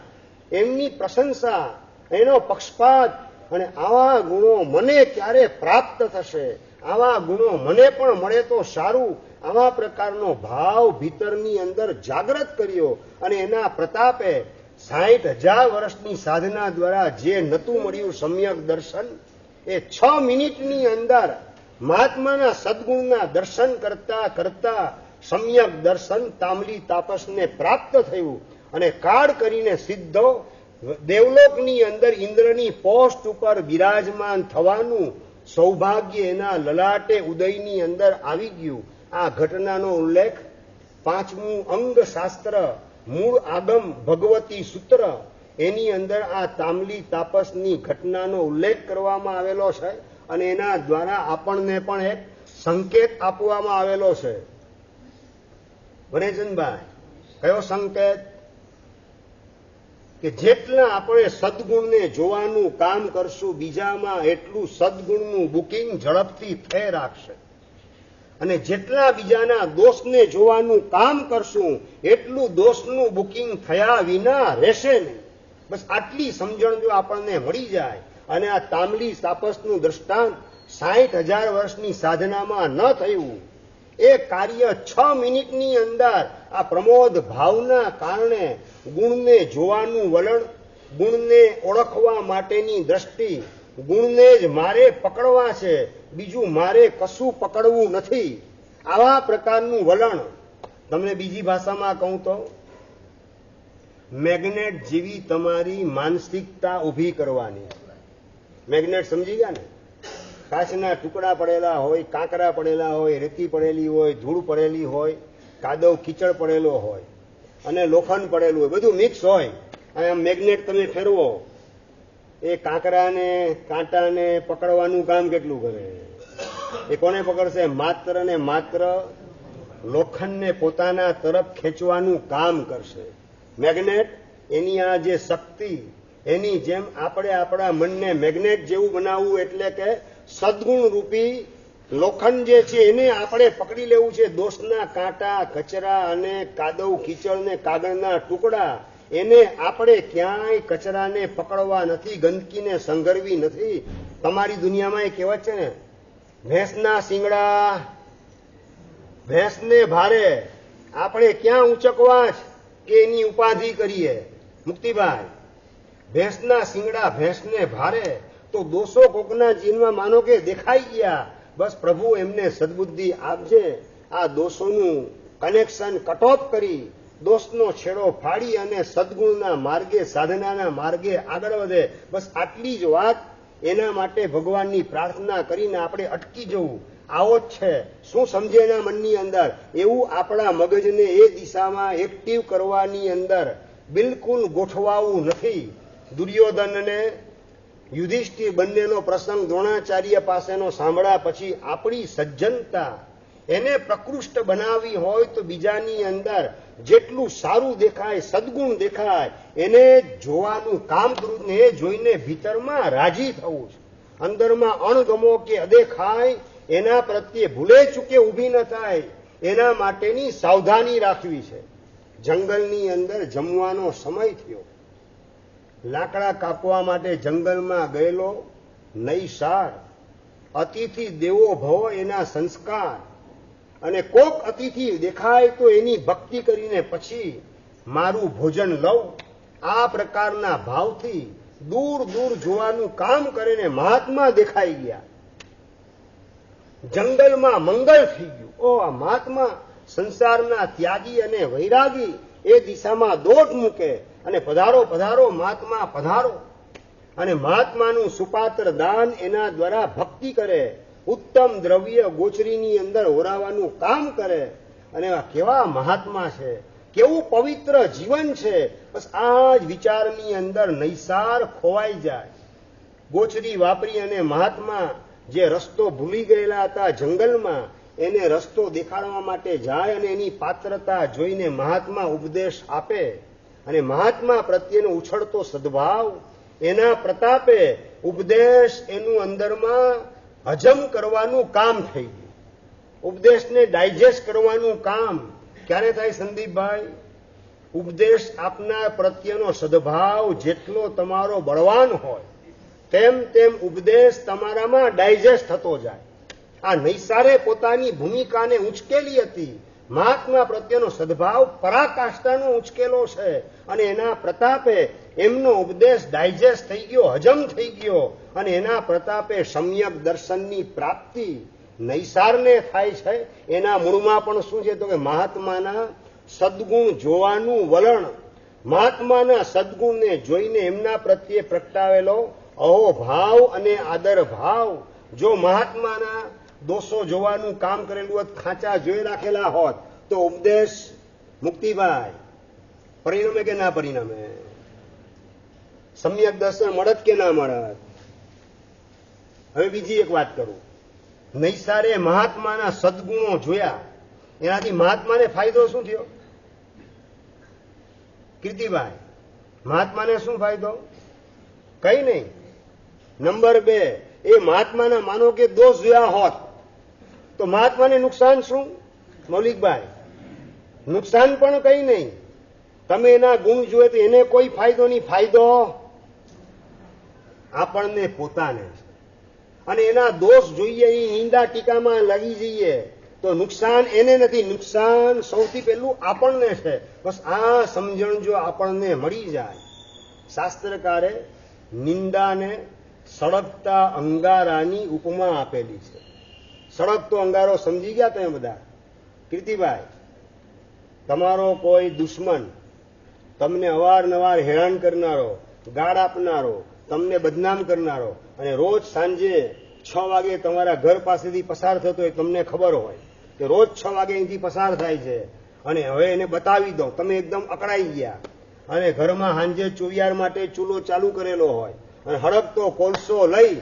એમની પ્રશંસા, એનો પક્ષપાત, અને આવા ગુણો મને ક્યારે પ્રાપ્ત થશે, આવા ગુણો મને પણ મળે તો સારું, આવા પ્રકારનો ભાવ ભીતરની અંદર જાગૃત કર્યો. અને એના પ્રતાપે 60,000 વર્ષની સાધના દ્વારા જે નતું મળ્યું સમ્યક દર્શન, એ 6 મિનિટની અંદર મહાત્માના સદગુણના દર્શન કરતા કરતા સમ્યક દર્શન તામલી તાપસને પ્રાપ્ત થયું. અને કાળ કરીને સીધો દેવલોકની અંદર ઇન્દ્રની પોસ્ટ ઉપર બિરાજમાન થવાનું સૌભાગ્ય એના લલાટે ઉદયની અંદર આવી ગયું. આ ઘટનાનો ઉલ્લેખ 5મું અંગ શાસ્ત્ર મૂળ આગમ ભગવતી સૂત્ર એની અંદર આ તામલી તાપસની ઘટનાનો ઉલ્લેખ કરવામાં આવેલો છે. અને એના દ્વારા આપણને પણ એક સંકેત આપવામાં આવેલો છે. વનેચંદભાઈ, કયો સંકેત? કે જેટલા આપણે સદગુણને જોવાનું કામ કરશું, બીજામાં એટલું સદગુણનું બુકિંગ ઝડપથી થઈ રાખશે. અને જેટલા બીજાના દોષને જોવાનું કામ કરશું, એટલું દોષનું બુકિંગ થયા વિના રહેશે નહીં. બસ આટલી સમજણ જો આપણને મળી જાય, અને આ તામલી તાપસનું દ્રષ્ટાંત 60,000 વર્ષની સાધનામાં ન થયું, એ કાર્ય 6 મિનિટની અંદર આ પ્રમોદ ભાવના કારણે ગુણને જોવાનું વલણ, ગુણને ઓળખવા માટેની દ્રષ્ટિ, ગુણને જ મારે પકડવા છે, બીજું મારે કશું પકડવું નથી, આવા પ્રકારનું વલણ. તમને બીજી ભાષામાં કહું તો મેગ્નેટ જેવી તમારી માનસિકતા ઊભી કરવાની. મેગ્નેટ સમજી ગયા ને? કાચના ટુકડા પડેલા હોય, કાંકરા પડેલા હોય, રેતી પડેલી હોય, ધૂળ પડેલી હોય, કાદવ કીચડ પડેલો હોય, અને લોખંડ પડેલું હોય, બધું મિક્સ હોય. અને મેગ્નેટ તમે ફેરવો, એ કાંકરાને કાંટાને પકડવાનું કામ કેટલું કરે? એ કોને પકડશે? માત્ર ને માત્ર લોખંડને પોતાના તરફ ખેંચવાનું કામ કરશે. મેગ્નેટ એની આ જે શક્તિ, એની જેમ આપણે આપણા મનને મેગ્નેટ જેવું બનાવવું, એટલે કે સદગુણ રૂપી લોખંડ જે છે એને આપણે પકડી લેવું છે. દોષના કાંટા, કચરા અને કાદવ કીચડ ને કાગળના ટુકડા, એને આપણે ક્યાંય કચરાને પકડવા નથી, ગંદકીને સંઘરવી નથી. તમારી દુનિયામાં એ કહેવત છે ને, ભેંસના શિંગડા ભેંસને ભારે, આપણે ક્યાં ઉંચકવા કે એની ઉપાધિ કરીએ. મુક્તિભાઈ, ભેંસના શિંગડા ભેંસને ભારે, તો દોષો કોકના જીવનમાં માનો કે દેખાઈ ગયા, બસ પ્રભુ એમને સદબુદ્ધિ આપજે, આ દોષોનું કનેક્શન કટ ઓફ કરી, દોષનો છેડો ફાડી અને સદગુણના માર્ગે, સાધનાના માર્ગે આગળ વધે. બસ આટલી જ વાત. એના માટે ભગવાનની પ્રાર્થના કરીને આપણે અટકી જવું. આવો જ છે. શું સમજે એના મનની અંદર? એવું આપણા મગજને એ દિશામાં એક્ટિવ કરવાની અંદર બિલકુલ ગોઠવાવું નથી. દુર્યોધન અને યુધિષ્ઠિર બંનેનો પ્રસંગ દ્રોણાચાર્ય પાસેનો સાંભળ્યા પછી આપણી સજ્જનતા એને પ્રકૃષ્ટ બનાવી હોય તો બીજાની અંદર જેટલું સારું દેખાય, સદગુણ દેખાય, એને જોવાનું કામ કરવું ને એ જોઈને ભીતરમાં રાજી થવું છે. અંદરમાં અણગમો કે અદેખાય એના પ્રત્યે ભૂલે ચૂકે ઊભી ન થાય એના માટેની સાવધાની રાખવી છે. જંગલની અંદર જમવાનો સમય થયો. લાકડા કાપવા માટે જંગલમાં ગયેલો નૈસાર, અતિથિ દેવો ભવ એના સંસ્કાર, અને કોક અતિથિ દેખાય તો એની ભક્તિ કરીને પછી મારું ભોજન લઉં, આ પ્રકારના ભાવથી દૂર દૂર જોવાનું કામ કરીને મહાત્મા દેખાઈ ગયા. જંગલમાં મંગળ થઈ ગયું. ઓ આ મહાત્મા સંસારના ત્યાગી અને વૈરાગી એ દિશામાં દોટ મૂકે અને પધારો પધારો મહાત્મા પધારો, અને મહાત્માનું સુપાત્ર દાન એના દ્વારા ભક્તિ કરે, ઉત્તમ દ્રવ્ય ગોચરીની અંદર ઓરાવાનું કામ કરે. અને કેવા મહાત્મા છે, કેવું પવિત્ર જીવન છે. બસ આ જ વિચારની અંદર નૈસાર ખોવાઈ જાય. ગોચરી વાપરી અને મહાત્મા જે રસ્તો ભૂલી ગયેલા હતા જંગલમાં, એને રસ્તો દેખાડવા માટે જાય અને એની પાત્રતા જોઈને મહાત્મા ઉપદેશ આપે. અને મહાત્મા પ્રત્યેનો ઉછળતો સદભાવ, એના પ્રતાપે ઉપદેશ એનું અંદરમાં હજમ કરવાનું કામ થઈ ગયું. ઉપદેશને ડાયજેસ્ટ કરવાનું કામ ક્યારે થાય સંદીપભાઈ? ઉપદેશ આપનાર પ્રત્યેનો સદભાવ જેટલો તમારો બળવાન હોય તેમ તેમ ઉપદેશ તમારામાં ડાયજેસ્ટ થતો જાય. આ નૈસારે પોતાની ભૂમિકાને ઉંચકેલી હતી. મહાત્મા પ્રત્યેનો સદભાવ પરાકાષ્ઠાનો ઉંચકેલો છે અને એના પ્રતાપે એમનો ઉપદેશ ડાયજેસ્ટ થઈ ગયો, હજમ થઈ ગયો, અને એના પ્રતાપે સમ્યક દર્શનની પ્રાપ્તિ નૈસારને થાય છે. એના મૂળમાં પણ શું છે તો કે મહાત્માના સદગુણ જોવાનું વલણ, મહાત્માના સદગુણને જોઈને એમના પ્રત્યે પ્રગટાવેલો અહોભાવ અને આદર ભાવ. જો મહાત્માના દોષો જોવાનું કામ કરેલું હોત, ખાંચા જોઈ રાખેલા હોત, તો ઉપદેશ મુક્તિભાઈ પરિણમે કે ના પરિણમે? સમ્યક દર્શન મળત કે ના મળત? હવે બીજી એક વાત કરું. નૈસારે મહાત્માના સદગુણો જોયા, એનાથી મહાત્માને ફાયદો શું થયો કીર્તિભાઈ? મહાત્માને શું ફાયદો? કઈ નહીં. નંબર 2, એ મહાત્માના માનો કે દોષ જોયા હોત તો મહાત્માને નુકસાન શું મૌલિકભાઈ? નુકસાન પણ કઈ નહીં. તમે એના ગુણ જોયે તો એને કોઈ ફાયદો નહીં. ફાયદો આપણને પોતાને છે. અને એના દોષ જોઈએ એ નિંદા ટીકામાં લાગી જઈએ તો નુકસાન એને નથી, નુકસાન સૌથી પહેલું આપણને છે. બસ આ સમજણ જો આપણને મળી જાય. શાસ્ત્રકારે નિંદાને સળગતા અંગારાની ઉપમા આપેલી છે. સળગતો અંગારો સમજી ગયા તમે બધા? કીર્તિભાઈ, તમારો કોઈ દુશ્મન તમને અવારનવાર હેરાન કરનારો, ગાળ આપનારો, તમને બદનામ કરનારો, અને રોજ સાંજે 6 વાગે તમારા ઘર પાસેથી પસાર થતો હોય, તમને ખબર હોય કે રોજ 6 વાગે અહીંથી પસાર થાય છે, અને હવે એને બતાવી દો, તમે એકદમ અકળાઈ ગયા, અને ઘરમાં સાંજે ચોવિયાર માટે ચૂલો ચાલુ કરેલો હોય, અને હળગતો કોલસો લઈ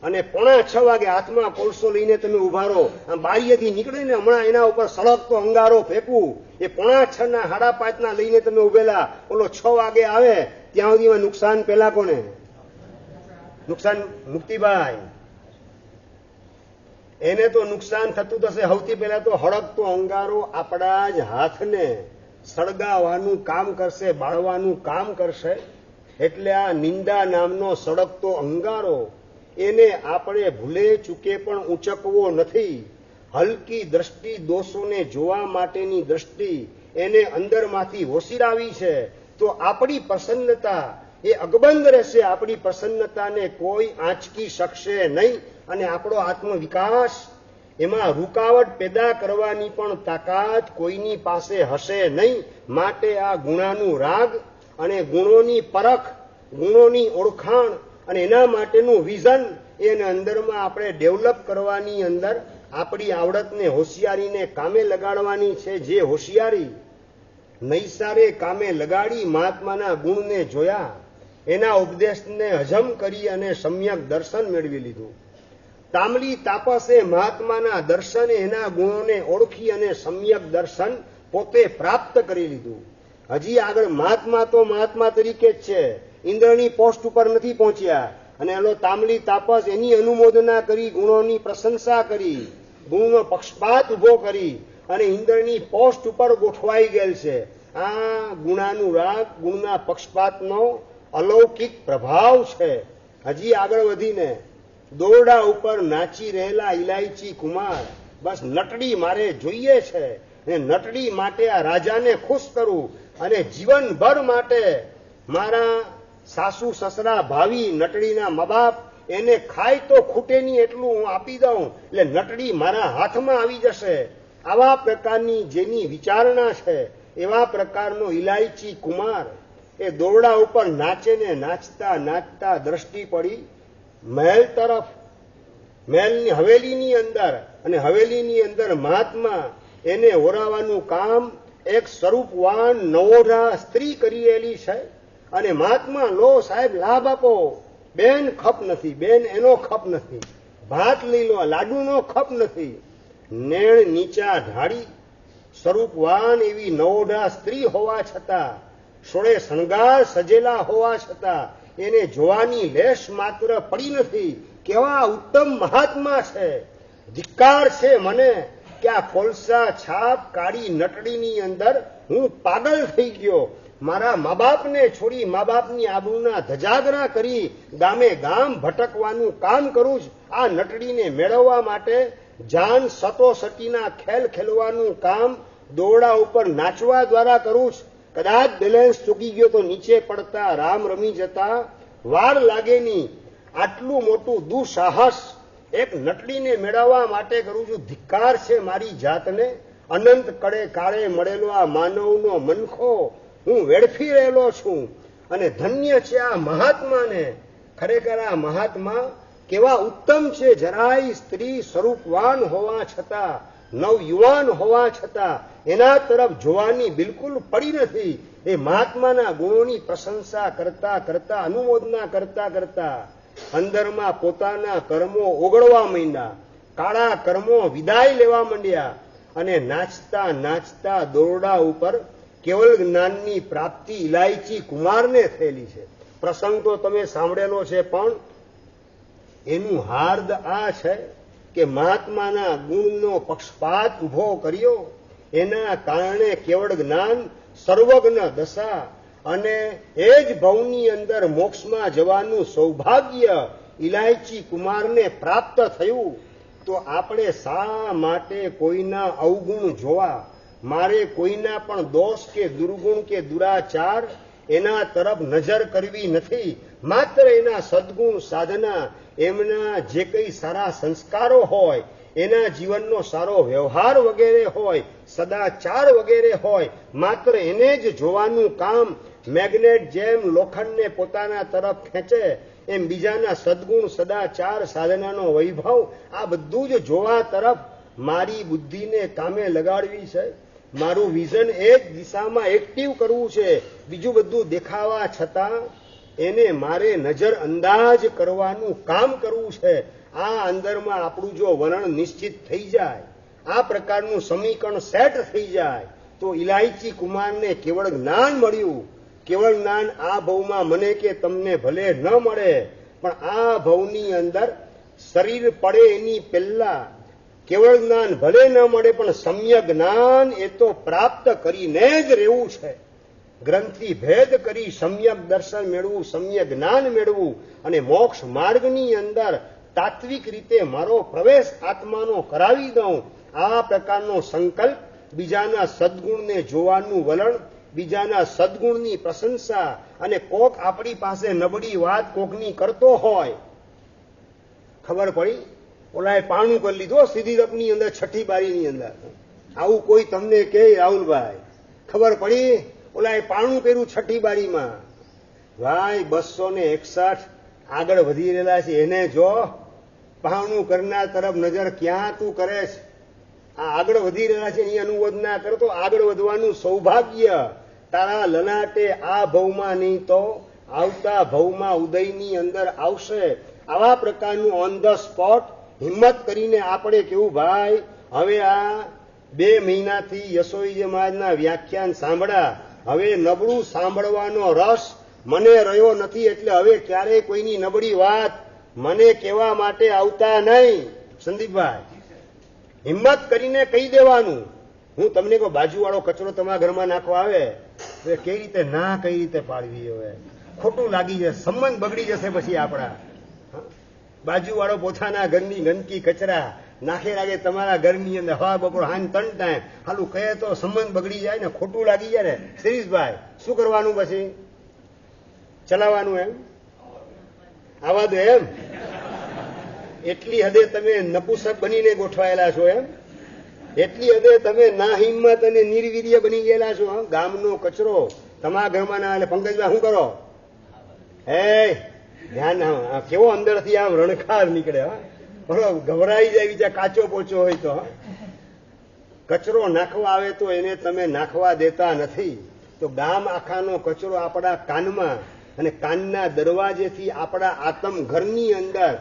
અને 5:45 વાગે હાથમાં કોલસો લઈને તમે ઉભા રહો, બારીએથી નીકળીને હમણાં એના ઉપર સળગતો અંગારો ફેંકવું, એ 5:45 ના 5:30 ના લઈને તમે ઉભેલા, ઓલો 6 વાગે આવે ત્યાં સુધીમાં નુકસાન પેલા કોને? નુકસાન મુક્તિભાઈ, એને તો નુકસાન થતું થશે. સૌથી પહેલા તો હળગતો અંગારો આપણા જ હાથને સળગાવવાનું કામ કરશે, બાળવાનું કામ કરશે. એટલે આ નિંદા નામનો સળગતો અંગારો એને આપણે ભૂલે ચૂકે પણ ઊંચકવો નથી. હલકી દ્રષ્ટિ, દોષોને જોવા માટેની દ્રષ્ટિ એને અંદરમાંથી હોશિરાવી છે તો આપણી પ્રસન્નતા એ અકબંધ રહેશે. આપણી પ્રસન્નતાને કોઈ આંચકી શકશે નહીં, અને આપણો આત્મવિકાસ એમાં રૂકાવટ પેદા કરવાની પણ તાકાત કોઈની પાસે હશે નહીં. માટે આ ગુણાનું રાગ અને ગુણોની પરખ, ગુણોની ઓળખાણ અને એના માટેનું વિઝન એને અંદરમાં આપણે ડેવલપ કરવાની અંદર આપણી આવડતને, હોશિયારીને કામે લગાડવાની છે. જે હોશિયારી નૈસારે કામે લગાડી મહાત્માના ગુણને જોયા, એના ઉપદેશને હજમ કરી અને સમ્યક દર્શન મેળવી લીધું. તામલી તાપસે મહાત્માના દર્શને એના ગુણોને ઓળખી અને સમ્યક દર્શન પોતે પ્રાપ્ત કરી લીધું. હજી આગળ મહાત્મા તો મહાત્મા તરીકે જ છે, ઇન્દ્રની પોસ્ટ ઉપર નથી પહોંચ્યા. અને એનો તામલી તાપસ એની અનુમોદના કરી, ગુણોની પ્રશંસા કરી, ગુણનો પક્ષપાત ઉભો કરી અને ઇન્દ્રની પોસ્ટ ઉપર ગોઠવાઈ ગયેલ છે. આ ગુણાનુરાગ, ગુણના પક્ષપાતનો અલૌકિક પ્રભાવ છે. હજી આગળ વધીને દોરડા ઉપર નાચી રહેલા ઇલાયચી કુમાર બસ નટડી મારે જોઈએ છે, અને નટડી માટે આ રાજાને ખુશ કરું અને જીવનભર માટે મારા સાસુ સસરા ભાવી નટડીના મા બાપ એને ખાય તો ખૂટે નહીં એટલું હું આપી દઉં, એટલે નટડી મારા હાથમાં આવી જશે. આવા પ્રકારની જેની વિચારણા છે, એવા પ્રકારનો ઇલાયચી કુમાર એ દોરડા ઉપર નાચે ને નાચતા નાચતા દ્રષ્ટિ પડી મહેલ તરફ. મહેલની હવેલીની અંદર, અને હવેલીની અંદર મહાત્મા એને ઓરાવાનું કામ એક સ્વરૂપવાન નવોઢા સ્ત્રી કરેલી છે. અને મહાત્મા લો સાહેબ લાભ આપો, બેન ખપ નથી, બેન એનો ખપ નથી, ભાત લઈ લો, લાડુનો ખપ નથી. નેણ નીચા ઢાળી સ્વરૂપવાન એવી નવોઢા સ્ત્રી હોવા છતાં, સોળે શણગાર સજેલા હોવા છતાં એને જોવાની લેશ માત્ર પડી નથી. કેવા ઉત્તમ મહાત્મા છે! ધિક્કાર છે મને કે આ કોલસા છાપ કાળી નટડીની અંદર હું પાગલ થઈ ગયો. મારા મા બાપને છોડી, મા બાપની આબરૂના ધજાગરા કરી ગામે ગામ ભટકવાનું કામ કરું છું. આ નટડીને મેળવવા માટે જાન સતોસટીના ખેલ ખેલવાનું કામ દોરડા ઉપર નાચવા દ્વારા કરું છું. કદાચ બેલેન્સ ચૂકી ગયો તો નીચે પડતા રામ રમી જતા વાર લાગે નહીં. આટલું મોટું દુઃસાહસ એક નટડીને મેળવવા માટે કરું છું. ધિક્કાર છે મારી જાતને. અનંત કડે કાળે મળેલો આ માનવનો મનખો હું વેડફી રહેલો છું. અને ધન્ય છે આ મહાત્માને. ખરેખર આ મહાત્મા કેવા ઉત્તમ છે! જરાય સ્ત્રી સ્વરૂપવાન હોવા છતાં, નવયુવાન હોવા છતાં એના તરફ જોવાની બિલકુલ પડી નથી. એ મહાત્માના ગુણોની પ્રશંસા કરતા કરતા, અનુમોદના કરતા કરતા અંદરમાં પોતાના કર્મો ઓગળવા માંડ્યા, કાળા કર્મો વિદાય લેવા માંડ્યા. અને નાચતા નાચતા દોરડા ઉપર કેવલ જ્ઞાનની પ્રાપ્તિ ઇલાયચી કુમારને થયેલી છે. પ્રસંગ તો તમે સાંભળેલો છે, પણ એનું હાર્દ આ છે કે મહાત્માના ગુણનો પક્ષપાત ઉભો કર્યો. એના કારણે કેવળ જ્ઞાન, સર્વજ્ઞ દશા અને એ જ ભવની અંદર મોક્ષમાં જવાનું સૌભાગ્ય ઇલાયચી કુમારને પ્રાપ્ત થયું. તો આપણે શા માટે કોઈના અવગુણ જોવા? મારે કોઈના પણ દોષ કે દુર્ગુણ કે દુરાચાર એના તરફ નજર કરવી નથી. માત્ર એના સદગુણ સાધના, એમના જે કંઈ સારા સંસ્કારો હોય, એના જીવનનો સારો વ્યવહાર વગેરે હોય, સદાચાર વગેરે હોય, માત્ર એને જ જોવાનું કામ. મેગ્નેટ જેમ લોખંડને પોતાના તરફ ખેંચે એમ બીજાના સદગુણ, સદાચાર, સાધનાનો વૈભવ, આ બધું જ જોવા તરફ મારી બુદ્ધિને કામે લગાડવી છે. મારું વિઝન એ જ દિશામાં એક્ટિવ કરવું છે. બીજું બધું દેખાવા છતાં એને મારે નજર અંદાજ કરવાનું કામ કરવું છે. આ અંદરમાં આપણું જો વલણ નિશ્ચિત થઈ જાય, આ પ્રકારનું સમીકરણ સેટ થઈ જાય, તો ઇલાયચી કુમારને કેવળ જ્ઞાન મળ્યું. કેવળ જ્ઞાન આ ભવમાં મને કે તમને ભલે ન મળે, પણ આ ભવની અંદર શરીર પડે એની પહેલા કેવળ જ્ઞાન ભલે ન મળે, પણ સમ્યક જ્ઞાન એ તો પ્રાપ્ત કરીને જ રહેવું છે. ગ્રંથિ ભેદ કરી સમ્યક દર્શન મેળવું, સમ્યક જ્ઞાન મેળવું અને મોક્ષ માર્ગની અંદર તાત્વિક રીતે મારો પ્રવેશ આત્માનો કરાવી દઉં. આ પ્રકારનો સંકલ્પ, બીજાના સદગુણને જોવાનું વલણ, બીજાના સદગુણની પ્રશંસા, અને કોક આપણી પાસે નબળી વાત કોકની કરતો હોય, ખબર પડી ઓલાએ પાણું કરી લીધો સીધી રપની અંદર, છઠ્ઠી બારીની અંદર, આવું કોઈ તમને કહે રાહુલભાઈ, ખબર પડી ઓલાએ પાણું કર્યું છઠ્ઠી બારીમાં, ભાઈ 261 આગળ વધી રહેલા છે, એને જો પાણું કરનાર તરફ નજર ક્યાં તું કરે છે? આ આગળ વધી રહ્યા છે એની અનુમોદના કરતો આગળ વધવાનું સૌભાગ્ય તારા લલાટે આ ભવમાં નહીં તો આવતા ભવમાં ઉદયની અંદર આવશે. આવા પ્રકારનું ઓન ધ સ્પોટ હિંમત કરીને આપણે કેવું ભાઈ હવે આ 2 મહિનાથી યશોઈજી મહારાજના વ્યાખ્યાન સાંભળ્યા, હવે નબળું સાંભળવાનો રસ મને રહ્યો નથી, એટલે હવે ક્યારેય કોઈની નબળી વાત મને કહેવા માટે આવતા નહીં. સંદીપભાઈ, હિંમત કરીને કહી દેવાનું. હું તમને કહું બાજુવાળો કચરો તમારા ઘરમાં નાખવા આવે તો કઈ રીતે ના કઈ રીતે પાડવી, હવે ખોટું લાગી જશે, સંબંધ બગડી જશે પછી આપણા. બાજુવાળો પોતાના ઘરની ગંદકી કચરા નાખે લાગે તમારા ઘરની અંદર હવા બપોર હાન 3 ટાઈમ હાલું કહે તો સંબંધ બગડી જાય ને, ખોટું લાગી જાય ને. શિરીષભાઈ, શું કરવાનું પછી? ચલાવવાનું એમ? આવા દો એમ? એટલી હદે તમે નપુસક બનીને ગોઠવાયેલા છો એમ? એટલી હદે તમે ના હિંમત અને નિર્વીર્ય બની ગયેલા છો? ગામનો કચરો તમારા ઘરમાં ના. એટલે પંકજભાઈ શું કરો? ધ્યાન, કેવો અંદરથી આમ રણખાર નીકળે. ગભરાઈ જાય બીજા કાચો પોચો હોય તો. કચરો નાખવા આવે તો એને તમે નાખવા દેતા નથી. તો ગામ આખાનો કચરો આપણા કાનમાં અને કાનના દરવાજેથી આપણા આતમ ઘરની અંદર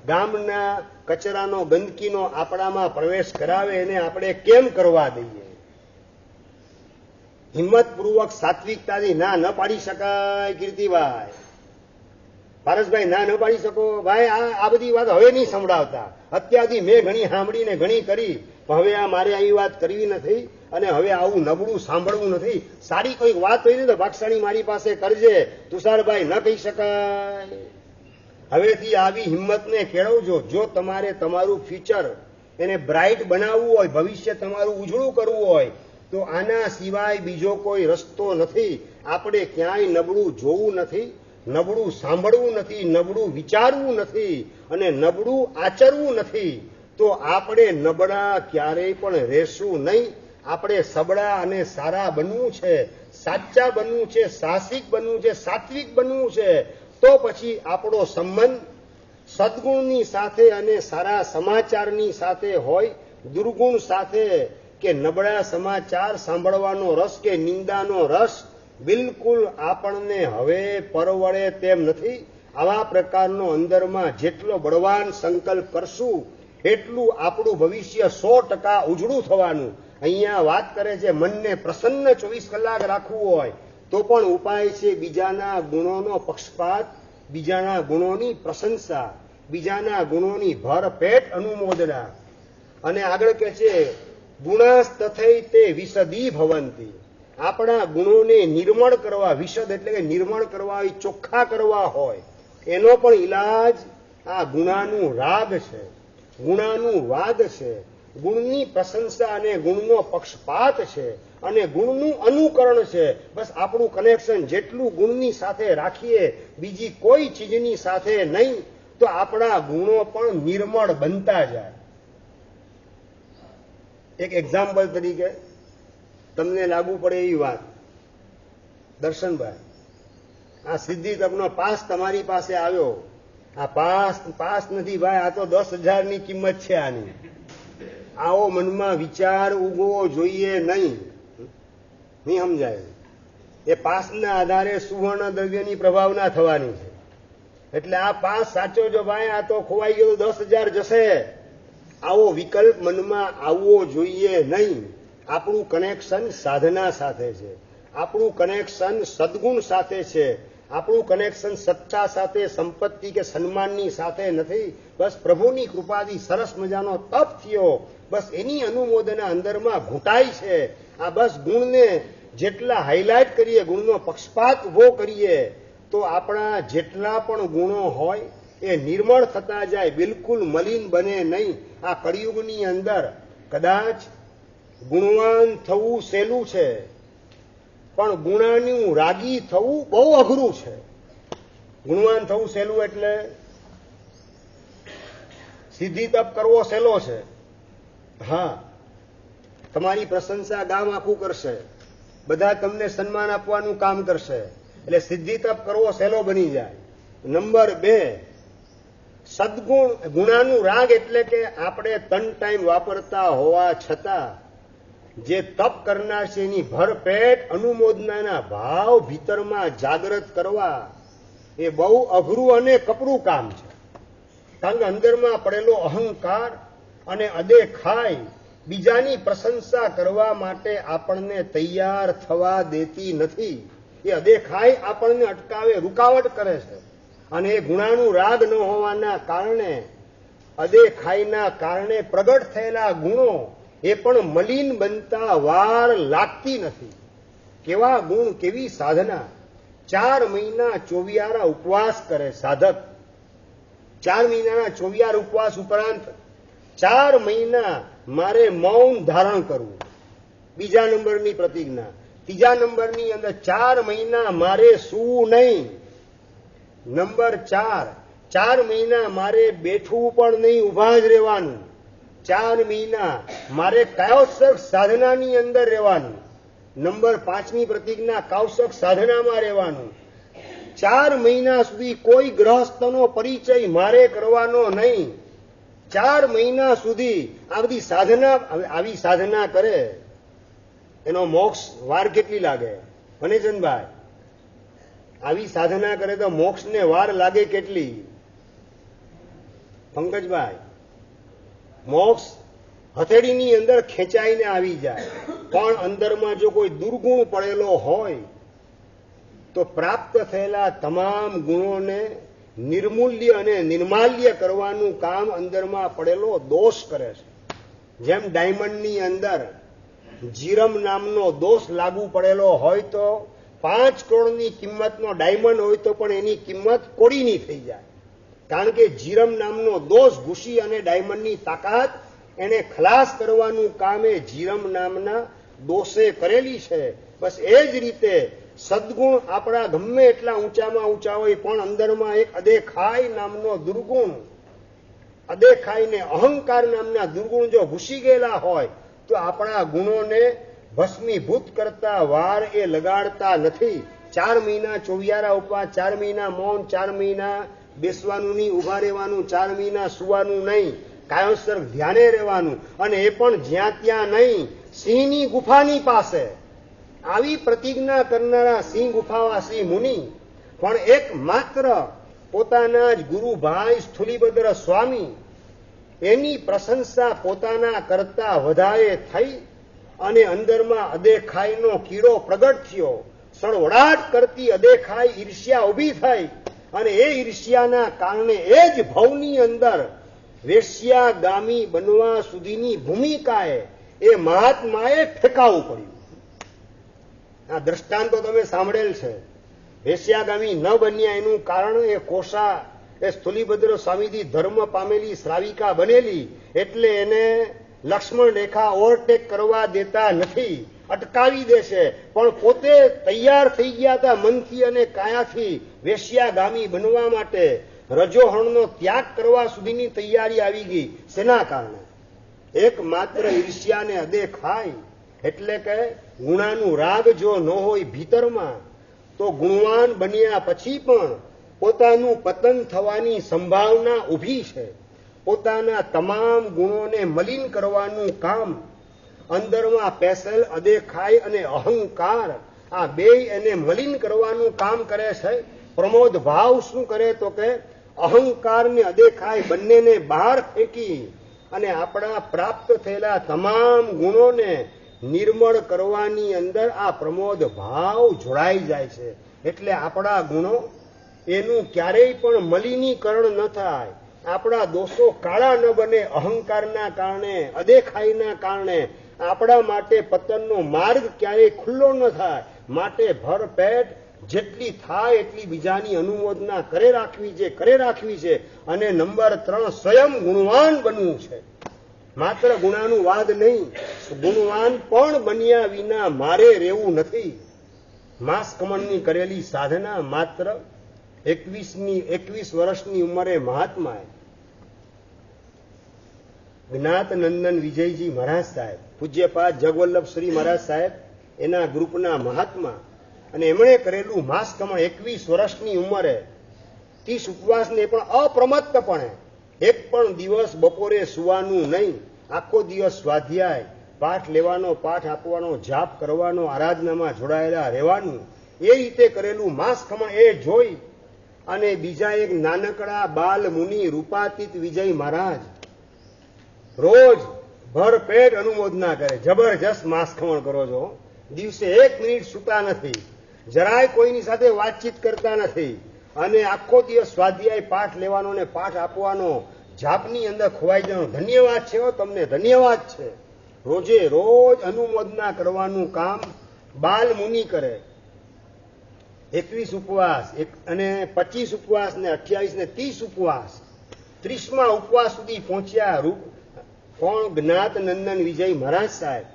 ગામના કચરાનો ગંદકીનો આપણામાં પ્રવેશ કરાવે, એને આપણે કેમ કરવા દઈએ? હિંમતપૂર્વક સાત્વિકતાથી ના ન પાડી શકાય. કીર્તિભાઈ, પારસભાઈ, ના ન પાડી શકો ભાઈ? આ બધી વાત હવે નહીં સંભળાવતા. અત્યારથી મેં ઘણી સાંભળીને ઘણી કરી, હવે આ મારે આવી વાત કરવી નથી અને હવે આવું નબળું સાંભળવું નથી. સારી કોઈક વાત હોય ને તો ભાગશાળી મારી પાસે કરજે. તુષારભાઈ, ન કહી શકાય. હવેથી આવી હિંમતને કેળવજો. જો તમારે તમારું ફ્યુચર એને બ્રાઇટ બનાવવું હોય, ભવિષ્ય તમારું ઉજળું કરવું હોય, તો આના સિવાય બીજો કોઈ રસ્તો નથી. આપણે ક્યાંય નબળું જોવું નથી, નબળું સાંભળવું નથી, નબળું વિચારવું નથી અને નબળું આચરવું નથી. તો આપણે નબળા ક્યારેય પણ રહેશું નહીં. આપણે સબળા અને સારા બનવું છે, સાચા બનવું છે, સાહસિક બનવું છે, સાત્વિક બનવું છે. તો પછી આપણો સંબંધ સદગુણની સાથે અને સારા સમાચારની સાથે હોય. દુર્ગુણ સાથે કે નબળા સમાચાર સાંભળવાનો રસ કે નિંદાનો રસ બિલકુલ આપણને હવે પરવડે તેમ નથી. આવા પ્રકારનો અંદરમાં જેટલો બળવાન સંકલ્પ કરશું એટલું આપણું ભવિષ્ય 100% ઉજળું થવાનું. અહીંયા વાત કરે છે મનને પ્રસન્ન 24 કલાક રાખવું હોય તો પણ ઉપાય છે બીજાના ગુણોનો પક્ષપાત, બીજાના ગુણોની પ્રશંસા, બીજાના ગુણોની ભરપેટ અનુમોદના. અને આગળ કે છે ગુણાસ્તથૈ તે વિશદી ભવંતી. આપણા ગુણોને નિર્મળ કરવા, વિશદ એટલે કે નિર્મળ કરવા, ચોખ્ખા કરવા હોય, એનો પણ ઈલાજ આ ગુણાનું રાગ છે, ગુણાનું વાદ છે, ગુણની પ્રશંસા અને ગુણનો પક્ષપાત છે અને ગુણનું અનુકરણ છે. બસ આપણું કનેક્શન જેટલું ગુણની સાથે રાખીએ, બીજી કોઈ ચીજની સાથે નહીં, તો આપણા ગુણો પણ નિર્મળ બનતા જાય. એક એક્ઝામ્પલ તરીકે તમને લાગુ પડે એવી વાત, દર્શનભાઈ, આ સિદ્ધિ તપનો પાસ તમારી પાસે આવ્યો. આ પાસ નથી ભાઈ, આ તો 10,000ની કિંમત છે આની. આવો મનમાં વિચાર ઉગવો જોઈએ નહીં સમજાય? એ પાસના આધારે સુવર્ણ દ્રવ્યની પ્રભાવના થવાની છે. એટલે આ પાસ સાચો જો ભાઈ આ તો ખોવાઈ ગયો 10,000 જશે, આવો વિકલ્પ મનમાં આવવો જોઈએ નહીં. આપણું કનેક્શન સાધના સાથે છે, આપણું કનેક્શન સદગુણ સાથે છે, આપણું કનેક્શન સત્તા સાથે, સંપત્તિ કે સન્માનની સાથે નથી. બસ પ્રભુની કૃપાથી સરસ મજાનો તપ થયો, બસ એની અનુમોદના અંદરમાં ઘૂંટાય છે. આ બસ ગુણને જેટલા હાઇલાઇટ કરીએ, ગુણનો પક્ષપાત ઉભો કરીએ, તો આપણા જેટલા પણ ગુણો હોય એ નિર્મળ થતા જાય, બિલકુલ મલિન બને નહીં. આ કળિયુગની અંદર કદાચ ગુણવાન થવું સહેલું છે, પણ ગુણાનું રાગી થવું બહુ અઘરું છે. ગુણવાન થવું સહેલું એટલે સિદ્ધિ તપ કરવો સહેલો છે. હા, તમારી પ્રશંસા ગામ આખું કરશે, બધા તમને સન્માન આપવાનું કામ કરશે, એટલે સિદ્ધિ તપ કરવો સહેલો બની જાય. નંબર 2, સદગુણ ગુણાનું રાગ એટલે કે આપણે 3 ટાઈમ વાપરતા હોવા છતાં જે તપ કરનાર છે એની ભરપેટ અનુમોદનાના ભાવ ભીતરમાં જાગૃત કરવા, એ બહુ અઘરું અને કપરું કામ છે. કારણ કે અંદરમાં પડેલો અહંકાર અને અદેખાઈ બીજાની પ્રશંસા કરવા માટે આપણને તૈયાર થવા દેતી નથી. એ અદેખાઈ આપણને અટકાવે, રૂકાવટ કરે છે. અને એ ગુણાનું રાગ ન હોવાના કારણે, અદેખાઈના કારણે પ્રગટ થયેલા ગુણો એ પણ મલિન બનતા વાર લાગતી નથી. કેવા ગુણ, કેવી સાધના! 4 મહિના ચોવિયારા ઉપવાસ કરે સાધક. 4 મહિનાના ચોવિયાર ઉપવાસ ઉપરાંત 4 મહિના મારે મૌન ધારણ કરવું, બીજા નંબરની પ્રતિજ્ઞા. ત્રીજા નંબરની અંદર 4 મહિના મારે સૂવું નહીં. નંબર 4 મહિના મારે બેઠવું પણ નહીં, ઊભા જ રહેવાનું. 4 મહિના મારે કાયોત્સર્ગ સાધનાની અંદર રહેવાનું. નંબર 5ની પ્રતિજ્ઞા, કાયોત્સર્ગ સાધનામાં રહેવાનું. 4 મહિના સુધી કોઈ ગ્રહસ્થનો પરિચય મારે કરવાનો નહીં. 4 મહિના સુધી આ બધી સાધના, આવી સાધના કરે એનો મોક્ષ વાર કેટલી લાગે? મનેચંદભાઈ, આવી સાધના કરે તો મોક્ષને વાર લાગે કેટલી? પંકજભાઈ, મોક્ષ હથેળીની અંદર ખેંચાઈને આવી જાય. પણ અંદરમાં જો કોઈ દુર્ગુણ પડેલો હોય તો પ્રાપ્ત થયેલા તમામ ગુણોને નિર્મૂલ્ય અને નિર્માલ્ય કરવાનું કામ અંદરમાં પડેલો દોષ કરે છે. જેમ ડાયમંડની અંદર જીરમ નામનો દોષ લાગુ પડેલો હોય તો 5 કરોડની કિંમતનો ડાયમંડ હોય તો પણ એની કિંમત કોડીની થઈ જાય. કારણ કે જીરમ નામનો દોષ ઘૂસી અને ડાયમંડની તાકાત એને ખલાસ કરવાનું કામ એ જીરમ નામના દોષે કરેલી છે. બસ એ જ રીતે સદગુણ આપણા ગમે એટલા ઊંચામાં ઊંચા હોય પણ અંદરમાં એક અદેખાઈ નામનો દુર્ગુણ, અદેખાઈને અહંકાર નામના દુર્ગુણ જો ઘૂસી ગયેલા હોય તો આપણા ગુણોને ભસ્મીભૂત કરતા વાર એ લગાડતા નથી. 4 મહિના ચોવિયારા ઉપવાસ, 4 મહિના મૌન, 4 મહિના બેસવાનું નહીં, ઉભા રહેવાનું, 4 મહિના સુવાનું નહીં, કાયોત્સર્ગ ધ્યાને રહેવાનું, અને એ પણ જ્યાં ત્યાં નહીં, સિંહની ગુફાની પાસે. આવી પ્રતિજ્ઞા કરનારા સિંહ ગુફાવાસી મુનિ પણ એક માત્ર પોતાના જ ગુરુભાઈ સ્થુલીભદ્ર સ્વામી એની પ્રશંસા પોતાના કરતા વધારે થઈ અને અંદરમાં અદેખાઈનો કીડો પ્રગટ થયો. સળવડાટ કરતી અદેખાઈ ઈર્ષ્યા ઉભી થઈ અને એ ઈર્ષ્યાના કારણે એ જ ભવની અંદર વેશ્યાગામી બનવા સુધીની ભૂમિકાએ એ મહાત્માએ ફેંકાવું પડ્યું. આ દ્રષ્ટાંતો તમે સાંભળેલ છે. વેશ્યાગામી ન બન્યા એનું કારણ એ કોષા, એ સ્થુલીભદ્ર સ્વામીથી ધર્મ પામેલી શ્રાવિકા બનેલી એટલે એને લક્ષ્મણ રેખા ઓવરટેક કરવા દેતા નથી, અટકાવી દેશે. પણ પોતે તૈયાર થઈ ગયા હતા મનથી અને કાયાથી વેશ્યાગામી બનવા માટે. રજોહણનો ત્યાગ કરવા સુધીની તૈયારી આવી ગઈ. શેના કારણે? એક માત્ર ઈર્ષ્યાને અદેખાઈ. એટલે કે ગુણાનું રાગ જો ન હોય ભીતરમાં તો ગુણવાન બન્યા પછી પણ પોતાનું પતન થવાની સંભાવના ઊભી છે. પોતાના તમામ ગુણોને મલિન કરવાનું કામ અંદરમાં પેસલ અદેખાઈ અને અહંકાર, આ બેય એને મલિન કરવાનું કામ કરે છે. પ્રમોદ ભાવ શું કરે તો કે અહંકાર ને અદેખાઈ બંનેને બહાર ફેંકી અને આપણા પ્રાપ્ત થયેલા તમામ ગુણોને નિર્મળ કરવાની અંદર આ પ્રમોદ ભાવ જોડાઈ જાય છે. એટલે આપણા ગુણો એનું ક્યારેય પણ મલિનીકરણ ન થાય. આપણા દોષો કાળા ન બને. અહંકારના કારણે, અદેખાઈના કારણે આપણા માટે પતનનો માર્ગ ક્યારેય ખુલ્લો ન થાય. માટે ભરપેટ જેટલી થાય એટલી બીજાની અનુમોદના કરે રાખવી છે. અને નંબર 3 સ્વયં ગુણવાન બનવું છે. માત્ર ગુણાનું વાદ નહીં, ગુણવાન પણ બન્યા વિના મારે રહેવું નથી. માસ કમળની કરેલી સાધના માત્ર 21 વર્ષની ઉંમરે મહાત્માએ જ્ઞાતનંદન વિજયજી મહારાજ સાહેબ, પૂજ્યપાદ જગવલ્લભ શ્રી મહારાજ સાહેબ, એના ગ્રુપના મહાત્મા, અને એમણે કરેલું માસ કમળ 21 વર્ષની ઉંમરે 30 ઉપવાસને પણ અપ્રમત્તપણે એક પણ દિવસ બપોરે સુવાનું નહીં, આખો દિવસ સ્વાધ્યાય, પાઠ લેવાનો, પાઠ આપવાનો, જાપ કરવાનો, આરાધનામાં જોડાયેલા રહેવાનું, એ રીતે કરેલું માસ કમળ એ જોઈ અને બીજા એક નાનકડા બાલ મુનિ રૂપાતીત વિજય મહારાજ રોજ ભરપેટ અનુમોદના કરે. જબરજસ્ત માસખમણ કરો છો. દિવસે 1 મિનિટ સૂતા નથી, જરાય કોઈની સાથે વાતચીત કરતા નથી, અને આખો દિવસ સ્વાધ્યાય પાઠ લેવાનો ને પાઠ આપવાનો, જાપની અંદર ખોવાઈ જવાનો. ધન્યવાદ છે તમને, ધન્યવાદ છે. રોજે રોજ અનુમોદના કરવાનું કામ બાલ મુનિ કરે. 21 ઉપવાસ અને 25 ઉપવાસ ને 28 ને 30 ઉપવાસ, 30મા ઉપવાસ સુધી પહોંચ્યા કોણ? જ્ઞાત નંદન વિજય મહારાજ સાહેબ.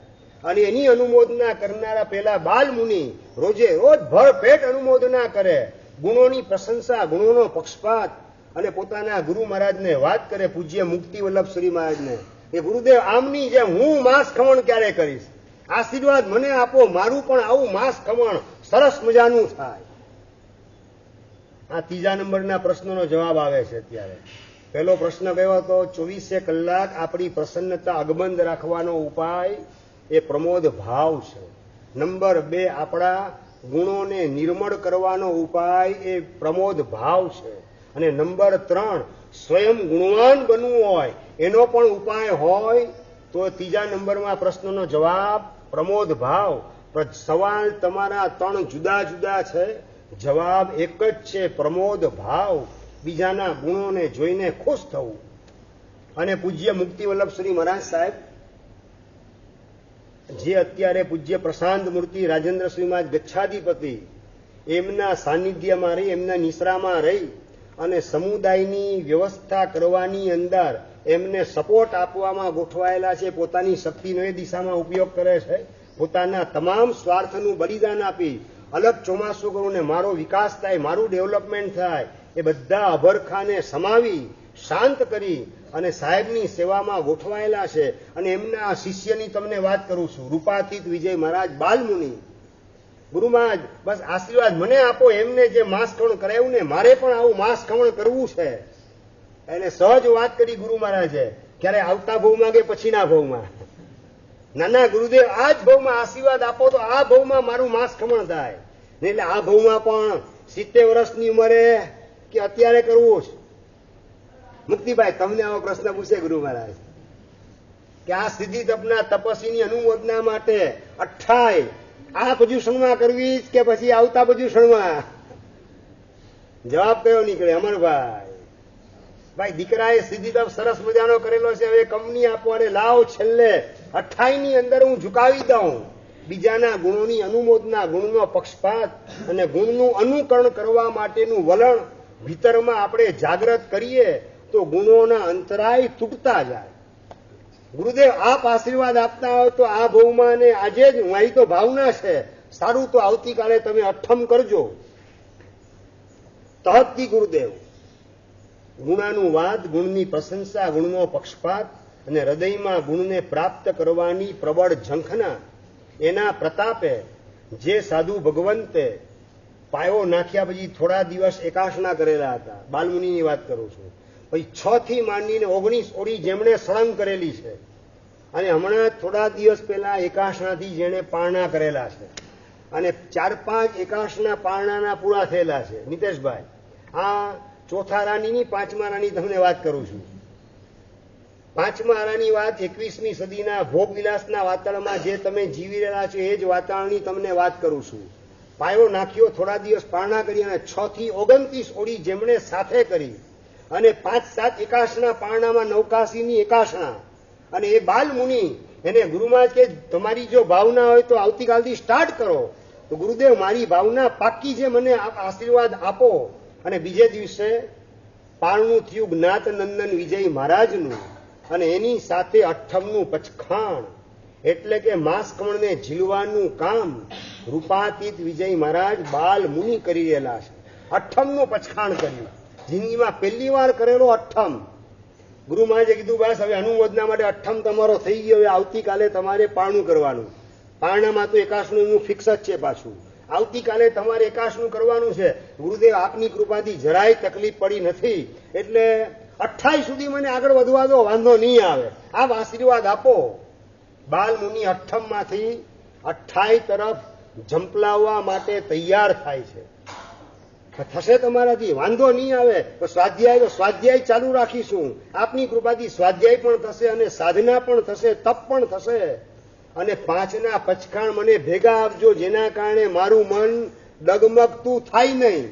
અને એની અનુમોદના કરનારા પેલા બાલ મુનિ રોજે રોજ ભરપેટ અનુમોદના કરે, ગુણોની પ્રશંસા, ગુણોનો પક્ષપાત, અને પોતાના ગુરુ મહારાજને વાત કરે, પૂજ્ય મુક્તિ વલ્લભ શ્રી મહારાજને, એ ગુરુદેવ આમની જેમ હું માંસ ખમણ ક્યારે કરીશ, આશીર્વાદ મને આપો, મારું પણ આવું માંસ ખમણ સરસ મજાનું થાય. આ 3જા નંબરના પ્રશ્નનો જવાબ આવે છે અત્યારે. પહેલો પ્રશ્ન કયો હતો? 24 કલાક આપણી પ્રસન્નતા અગબંધ રાખવાનો ઉપાય એ પ્રમોદ ભાવ છે. નંબર 2, આપણા ગુણોને નિર્મળ કરવાનો ઉપાય એ પ્રમોદ ભાવ છે. અને નંબર 3, સ્વયં ગુણવાન બનવું હોય એનો પણ ઉપાય હોય તો 3જા નંબરમાં પ્રશ્નનો જવાબ પ્રમોદ ભાવ. સવાલ તમારા 3 જુદા જુદા છે, જવાબ એક જ છે, પ્રમોદ ભાવ. બીજાના ગુણોને જોઈને ખુશ થવું. અને પૂજ્ય મુક્તિ વલ્લભ શ્રી મહારાજ સાહેબ, જે અત્યારે પૂજ્ય પ્રશાંત મૂર્તિ રાજેન્દ્ર શ્રી મહારાજ ગચ્છાધિપતિ, એમના સાનિધ્યમાં રહી, એમના નિશ્રામાં રહી અને સમુદાયની વ્યવસ્થા કરવાની અંદર એમને સપોર્ટ આપવામાં ગોઠવાયેલા છે. પોતાની શક્તિનો એ દિશામાં ઉપયોગ કરે છે. પોતાના તમામ સ્વાર્થનું બલિદાન આપી અલગ ચોમાસું કરું ને મારો વિકાસ થાય, મારું ડેવલપમેન્ટ થાય, એ બધા અભરખાને સમાવી શાંત કરી અને સાહેબની સેવામાં ગોઠવાયેલા છે. અને એમના શિષ્યની તમને વાત કરું છું, રૂપાતીત વિજય મહારાજ બાલમુનિ. ગુરુ મહારાજ બસ આશીર્વાદ મને આપો, એમને જે માંસ ખમણ કરાયું ને મારે પણ આવું માંસ ખમણ કરવું છે. એને સહજ વાત કરી ગુરુ મહારાજે, ક્યારે આવતા ભવમાં કે પછીના ભવમાં. નાના ગુરુદેવ આ જ ભવમાં આશીર્વાદ આપો તો આ ભવમાં મારું માંસ ખમણ થાય. એટલે આ ભવમાં પણ 70 વર્ષની ઉંમરે કે અત્યારે કરવું છે? મુક્તિભાઈ તમને આવો પ્રશ્ન પૂછે ગુરુ મહારાજ કે આ સિદ્ધિ તપના તપસ્વીની અનુમોદના માટે 28 આ પર્યુષણમાં કરવી કે પછી આવતા પર્યુષણમાં? જવાબ કયો નીકળે? અમરભાઈ, ભાઈ દીકરાએ સિદ્ધિ તપ સરસ મજાનો કરેલો છે, હવે કંપની આપો અને લાવ છેલ્લે 28 ની અંદર હું ઝુકાવી દઉં. બીજાના ગુણોની અનુમોદના, ગુણનો પક્ષપાત અને ગુણનું અનુકરણ કરવા માટેનું વલણ ભીતરમાં આપણે જાગૃત કરીએ તો ગુણોના અંતરાય તૂટતા જાય. ગુરુદેવ આપ આશીર્વાદ આપતા હોય તો આ ભવમાં ને આજે જ મારી તો ભાવના છે, સારું તો આવતીકાલે તમે અઠ્ઠમ કરજો. તહતથી ગુરુદેવ ગુણાનુવાદ, ગુણની પ્રશંસા, ગુણનો પક્ષપાત અને હૃદયમાં ગુણને પ્રાપ્ત કરવાની પ્રબળ ઝંખના, એના પ્રતાપે જે સાધુ ભગવંતે પાયો નાખ્યા પછી થોડા દિવસ એકાસના કરેલા હતા, બાલમુનિની વાત કરું છું, પછી 6 થી માંડીને 19 ઓળી જેમણે સળંગ કરેલી છે, અને હમણાં થોડા દિવસ પહેલા એકાસનાથી જેણે પારણા કરેલા છે, અને 4-5 એકાસના પારણાના પૂરા થયેલા છે. નીતેશભાઈ, આ ચોથા રાણીની 5મા રાણી તમને વાત કરું છું. 5મા રાણી વાત 21મી સદીના ભોગવિલાસના વાતાવરણમાં જે તમે જીવી રહેલા છો એ જ વાતાવરણની તમને વાત કરું છું. પાયો નાખ્યો, થોડા દિવસ પારણા કરી અને 6 થી 29 ઓળી જેમણે સાથે કરી, અને 5-7 એકાસના પારણામાં નવકાશીની એકાસના, અને એ બાલ મુનિ એને ગુરુમાં કે તમારી જો ભાવના હોય તો આવતીકાલથી સ્ટાર્ટ કરો. તો ગુરુદેવ મારી ભાવના પાકી છે, મને આશીર્વાદ આપો. અને બીજે દિવસે પારણું થયું જ્ઞાત નંદન વિજય મહારાજનું, અને એની સાથે અઠ્ઠમનું પચખાણ, એટલે કે માંસ કમળને ઝીલવાનું કામ રૂપાતીત વિજય મહારાજ બાલ મુનિ કરી રહેલા છે. અઠ્ઠમનું પચખાણ કર્યું, જિંદગીમાં પહેલી વાર કરેલો અઠ્ઠમ. ગુરુ મહારાજે કીધું બસ હવે અનુમોદના માટે અઠ્ઠમ તમારો થઈ ગયો, હવે આવતીકાલે તમારે પારણું કરવાનું. પારણામાં તો એકાસનું એનું ફિક્સ જ છે પાછું. આવતીકાલે તમારે એકાસનું કરવાનું છે. ગુરુદેવ આપની કૃપાથી જરાય તકલીફ પડી નથી, એટલે 28 સુધી મને આગળ વધવા દો, વાંધો નહીં આવે, આપ આશીર્વાદ આપો. બાલ મુનિ અઠ્ઠમમાંથી 28 તરફ ઝંપલાવવા માટે તૈયાર થાય છે. થશે તમારાથી, વાંધો નહીં આવે. તો સ્વાધ્યાય ચાલુ રાખીશું. આપની કૃપાથી સ્વાધ્યાય પણ થશે અને સાધના પણ થશે, તપ પણ થશે. અને 5ના પચખાણ મને ભેગા આપજો, જેના કારણે મારું મન ડગમગતું થાય નહીં.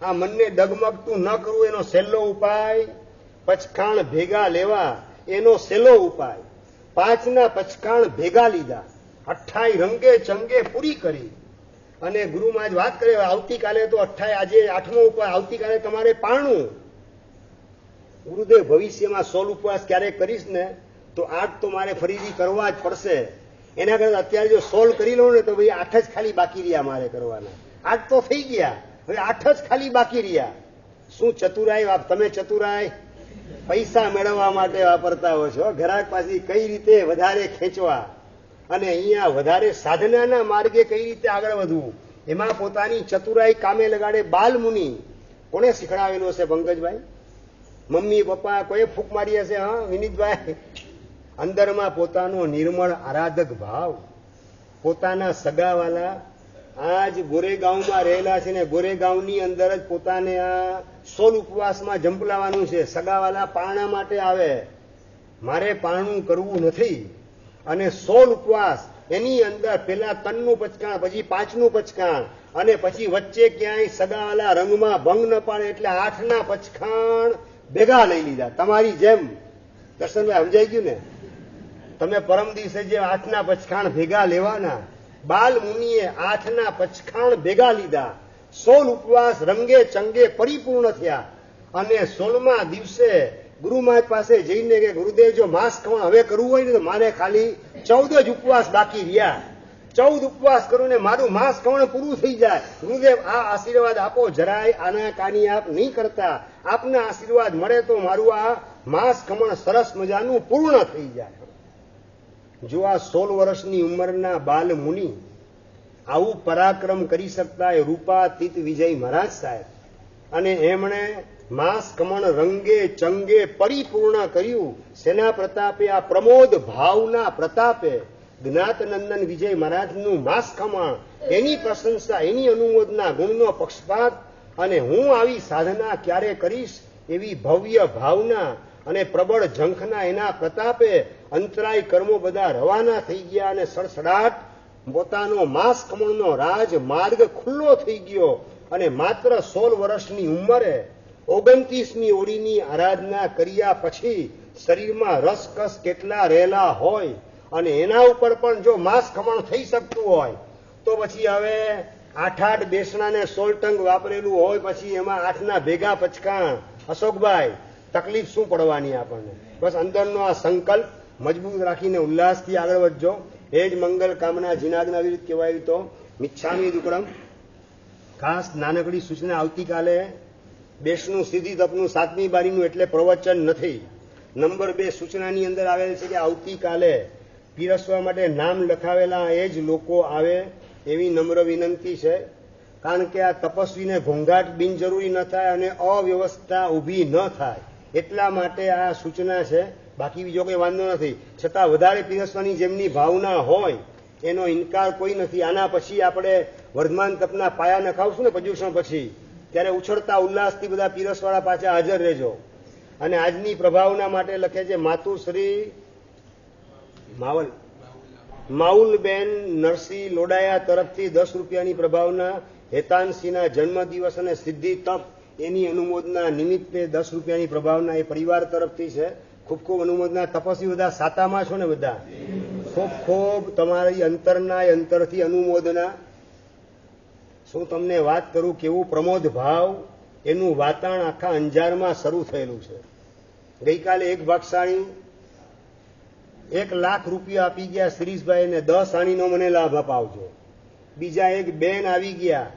આ મનને ડગમગતું ન કરવું એનો સહેલો ઉપાય પચખાણ ભેગા લેવા, એનો સહેલો ઉપાય. 5ના પચખાણ ભેગા લીધા, 28 રંગે ચંગે પૂરી કરી. અને ગુરુ મહારાજ વાત કરે, આવતીકાલે તો 28, આજે 8મો ઉપવાસ, આવતીકાલે તમારે 95. ગુરુદેવ ભવિષ્યમાં 16 ઉપવાસ ક્યારેક કરીશ ને તો 8 તો મારે ફરીથી કરવા જ પડશે. એના કરતા અત્યારે જો 16 કરી લઉં ને તો ભાઈ 8 જ ખાલી બાકી રહ્યા મારે કરવાના. 8 તો થઈ ગયા, હવે 8 જ ખાલી બાકી રહ્યા. શું ચતુરાઈ, તમે ચતુરાઈ પૈસા મેળવવા માટે વાપરતા હો છો. ગ્રાહક પાસે કઈ રીતે વધારે ખેંચવા અને અહીંયા વધારે સાધનાના માર્ગે કઈ રીતે આગળ વધવું, એમાં પોતાની ચતુરાઈ કામે લગાડે. બાલમુનિ કોને શીખડાવેલો હશે પંકજભાઈ? મમ્મી પપ્પા કોઈ ફૂંક મારી હશે? હા વિનીતભાઈ. અંદરમાં પોતાનો નિર્મળ આરાધક ભાવ, પોતાના સગાવાલા આજ ગોરેગાંવમાં રહેલા છે ને ગોરેગાંવની અંદર જ પોતાને આ 16 ઉપવાસમાં જંપલાવાનું છે. સગાવાલા પારણા માટે આવે, મારે પારણું કરવું નથી. અને 16 ઉપવાસ, એની અંદર પેલા 3નું પચકાણ, પછી 5નું પચકાણ, અને પછી વચ્ચે ક્યાંય સગાવાલા રંગમાં ભંગ ન પાડે એટલે 8ના પચખાણ ભેગા લઈ લીધા. તમારી જેમ દર્શનભાઈ સમજાઈ ગયું ને? તમે પરમ દિવસે જે 8ના પચખાણ ભેગા લેવાના, બાલ મુનિએ 8ના પચખાણ ભેગા લીધા. 16 ઉપવાસ રંગે ચંગે પરિપૂર્ણ થયા. અને 16મા દિવસે ગુરુ મહારાજ પાસે જઈને કે ગુરુદેવ જો માસ ખમણ હવે કરવું હોય ને તો મારે ખાલી 14 જ ઉપવાસ બાકી રહ્યા. 14 ઉપવાસ કરું ને મારું માસ ખમણ પૂરું થઈ જાય. ગુરુદેવ આ આશીર્વાદ આપો, જરાય આનાકાની આપ નહીં કરતા. આપના આશીર્વાદ મળે તો મારું આ માસ ખમણ સરસ મજાનું પૂર્ણ થઈ જાય. જો આ 16 વર્ષની ઉંમરના બાલ મુનિ આવું પરાક્રમ કરી શકતા એ રૂપાતીત વિજય મહારાજ સાહેબ, અને એમણે માસ કમણ રંગે ચંગે પરિપૂર્ણ કર્યું. સેના પ્રતાપે, આ પ્રમોદ ભાવના પ્રતાપે જ્ઞાતનંદન વિજય મહારાજનું માસ ખમણ, એની પ્રશંસા, એની અનુમોદના, ગુણનો પક્ષપાત, અને હું આવી સાધના ક્યારે કરીશ એવી ભવ્ય ભાવના અને પ્રબળ ઝંખના એના પ્રતાપે અંતરાય કર્મો બધા રવાના થઈ ગયા અને સડસડાટ પોતાનો માસ ખમણનો રાજ માર્ગ ખુલ્લો થઈ ગયો. અને માત્ર 16 વર્ષની ઉંમરે 29મી ઓળીની આરાધના કર્યા પછી શરીરમાં રસકસ કેટલા રહેલા હોય, અને એના ઉપર પણ જો માસ ખમણ થઈ શકતું હોય તો પછી હવે 8 બેસણાને 16 ટંગ વાપરેલું હોય, પછી એમાં 8ના ભેગા પચકાણ. અશોકભાઈ, તકલીફ શું પડવાની આપણને? બસ અંદરનો આ સંકલ્પ મજબૂત રાખીને ઉલ્લાસથી આગળ વધજો. એ જ મંગલ કામના જીનાદના વિરુદ્ધ કહેવાયું તો મિચ્છામી દુક્કડમ. ખાસ નાનકડી સૂચના, આવતીકાલે બેસનું સીધી તપનું 7મી બારીનું એટલે પ્રવચન નથી. નંબર 2 સૂચનાની અંદર આવેલ છે કે આવતીકાલે પીરસવા માટે નામ લખાવેલા એ જ લોકો આવે એવી નમ્ર વિનંતી છે. કારણ કે આ તપસ્વીને ઘોંઘાટ બિનજરૂરી ન થાય અને અવ્યવસ્થા ઊભી ન થાય એટલા માટે આ સૂચના છે. બાકી બીજો કોઈ વાંધો નથી. છતાં વધારે પીરસવાની જેમની ભાવના હોય એનો ઇનકાર કોઈ નથી. આના પછી આપણે વર્ધમાન તપના પાયા નખાવશું ને પર્યુષણ પછી, ત્યારે ઉછળતા ઉલ્લાસથી બધા પીરસવાળા પાછા હાજર રહેજો. અને આજની પ્રભાવના માટે લખે છે માતુશ્રી માઉલબેન નરસિંહ લોડાયા તરફથી 10 રૂપિયાની પ્રભાવના હેતાનસિંહના જન્મદિવસ અને સિદ્ધિ તપ એની અનુમોદના નિમિત્તે 10 રૂપિયાની પ્રભાવના એ પરિવાર તરફથી છે. ખૂબ ખૂબ અનુમોદના. તપસ્વી બધા સાતામાં છો ને બધા? ખૂબ ખૂબ તમારી અંતરના અંતરથી અનુમોદના. શું તમને વાત કરું કેવું પ્રમોદ ભાવ એનું વાતાણ આખા અંજારમાં શરૂ થયેલું છે. ગઈકાલે એક ભાગશાળી 1 લાખ રૂપિયા આપી ગયા શિરીષભાઈને, 10 આણીનો મને લાભ અપાવજો. બીજા એક બેન આવી ગયા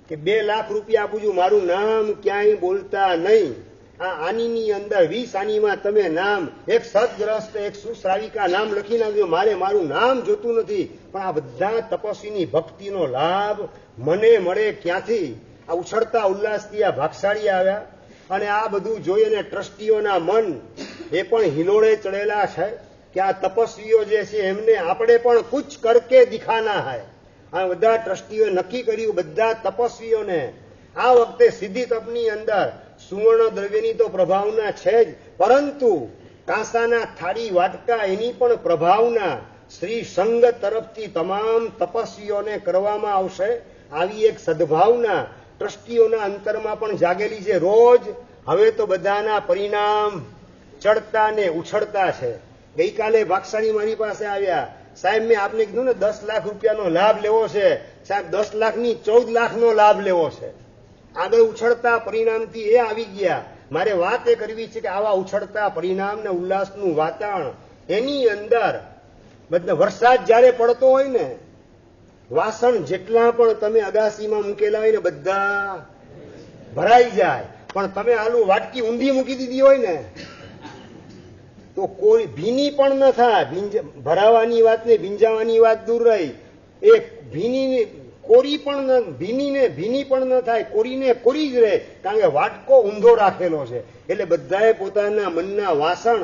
કે 2 લાખ રૂપિયા આપું છું, મારું નામ ક્યાંય બોલતા નહીં. આ આનીની અંદર 20 આનીમાં તમે નામ, એક સદગ્રસ્ત, એક સુશ્રાવિકા નામ લખી નાખજો. મારે મારું નામ જોતું નથી. પણ આ બધા તપસ્વીની ભક્તિનો લાભ મને મળે ક્યાંથી? આ ઉછળતા ઉલ્લાસથી આ ભાગશાળી આવ્યા. અને આ બધું જોઈ અને ટ્રસ્ટીઓના મન એ પણ હિલોળે ચડેલા છે કે આ તપસ્વીઓ જે છે એમને આપણે પણ કુછ કરકે દિખાના હૈ. આ બધા ટ્રસ્ટીઓએ નક્કી કર્યું બધા તપસ્વીઓને આ વખતે સિદ્ધિ તપની અંદર સુવર્ણ દ્રવ્યની તો પ્રભાવના છે જ, પરંતુ કાંસાના થાળી વાટકા એની પણ પ્રભાવના શ્રી સંઘ તરફથી તમામ તપસ્વીઓને કરવામાં આવશે. આવી એક સદભાવના ટ્રસ્ટીઓના અંતરમાં પણ જાગેલી છે. રોજ હવે તો બધાના પરિણામ ચડતા ને ઉછળતા છે. ગઈકાલે ભાગશાળી મારી પાસે આવ્યા, સાહેબ મેં આપને કીધું ને 10 લાખ રૂપિયાનો લાભ લેવો છે, સાહેબ 10 લાખની 14 લાખનો લાભ લેવો છે. આગળ ઉછળતા પરિણામથી એ આવી ગયા. મારે વાત એ કરવી છે કે આવા ઉછળતા પરિણામ ને ઉલ્લાસનું વાતાવરણ એની અંદર બધા વરસાદ જયારે પડતો હોય ને, વાસણ જેટલા પણ તમે અગાસીમાં મૂકેલા હોય ને બધા ભરાઈ જાય, પણ તમે આલુ વાટકી ઊંધી મૂકી દીધી હોય ને તો કોઈ ભીની પણ ન થાય. ભરાવાની વાત ને ભીંજાવાની વાત દૂર રહી, એ ભીની કોરી પણ ભીની પણ ન થાય, કોરીને કોરી જ રહે, કારણ કે વાટકો ઊંધો રાખેલો છે. એટલે બધાએ પોતાના મનના વાસણ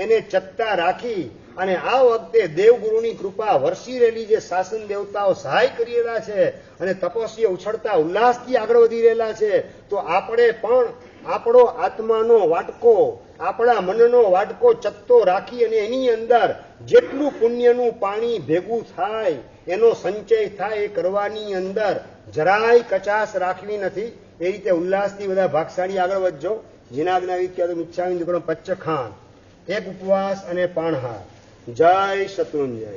એને ચત્તા રાખી અને આ વખતે દેવગુરુની કૃપા વરસી રહેલી છે. શાસન દેવતાઓ સહાય કરી રહેલા છે અને તપસ્વીઓ ઉછળતા ઉલ્લાસથી આગળ વધી રહેલા છે. તો આપણે પણ આપણો આત્માનો વાટકો, આપણા મનનો વાટકો ચત્તો રાખી અને એની અંદર જેટલું પુણ્યનું પાણી ભેગું થાય, એનો સંચય થાય, એ કરવાની અંદર જરાય કચાશ રાખવી નથી. એ રીતે ઉલ્લાસથી બધા ભાગશાળી આગળ વધજો. જીનાજ્ઞાવિત ક્યાં તો મિચ્છામી દુક્કડમ પચ્ચખાન, એક ઉપવાસ અને પાણહાર. જય શત્રુંજય.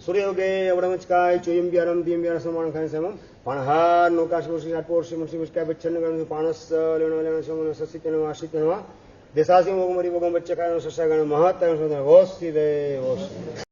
સૂર્યોગે અવડમચકાય ચોયમ વ્યારમ દિયમ વ્યાર સમાન ખાય સમમ પાણહાર નૌકાશોષી આટપોષી મુષી મુસ્કાય બચ્ચન ગણ પાણસ લેણો લેણો સમન સસિતન આશિતન દેસાસી મોગમરી મોગમ બચ્ચકાય સસાગણ મહત ઓસ્તિ દે ઓસ્તિ.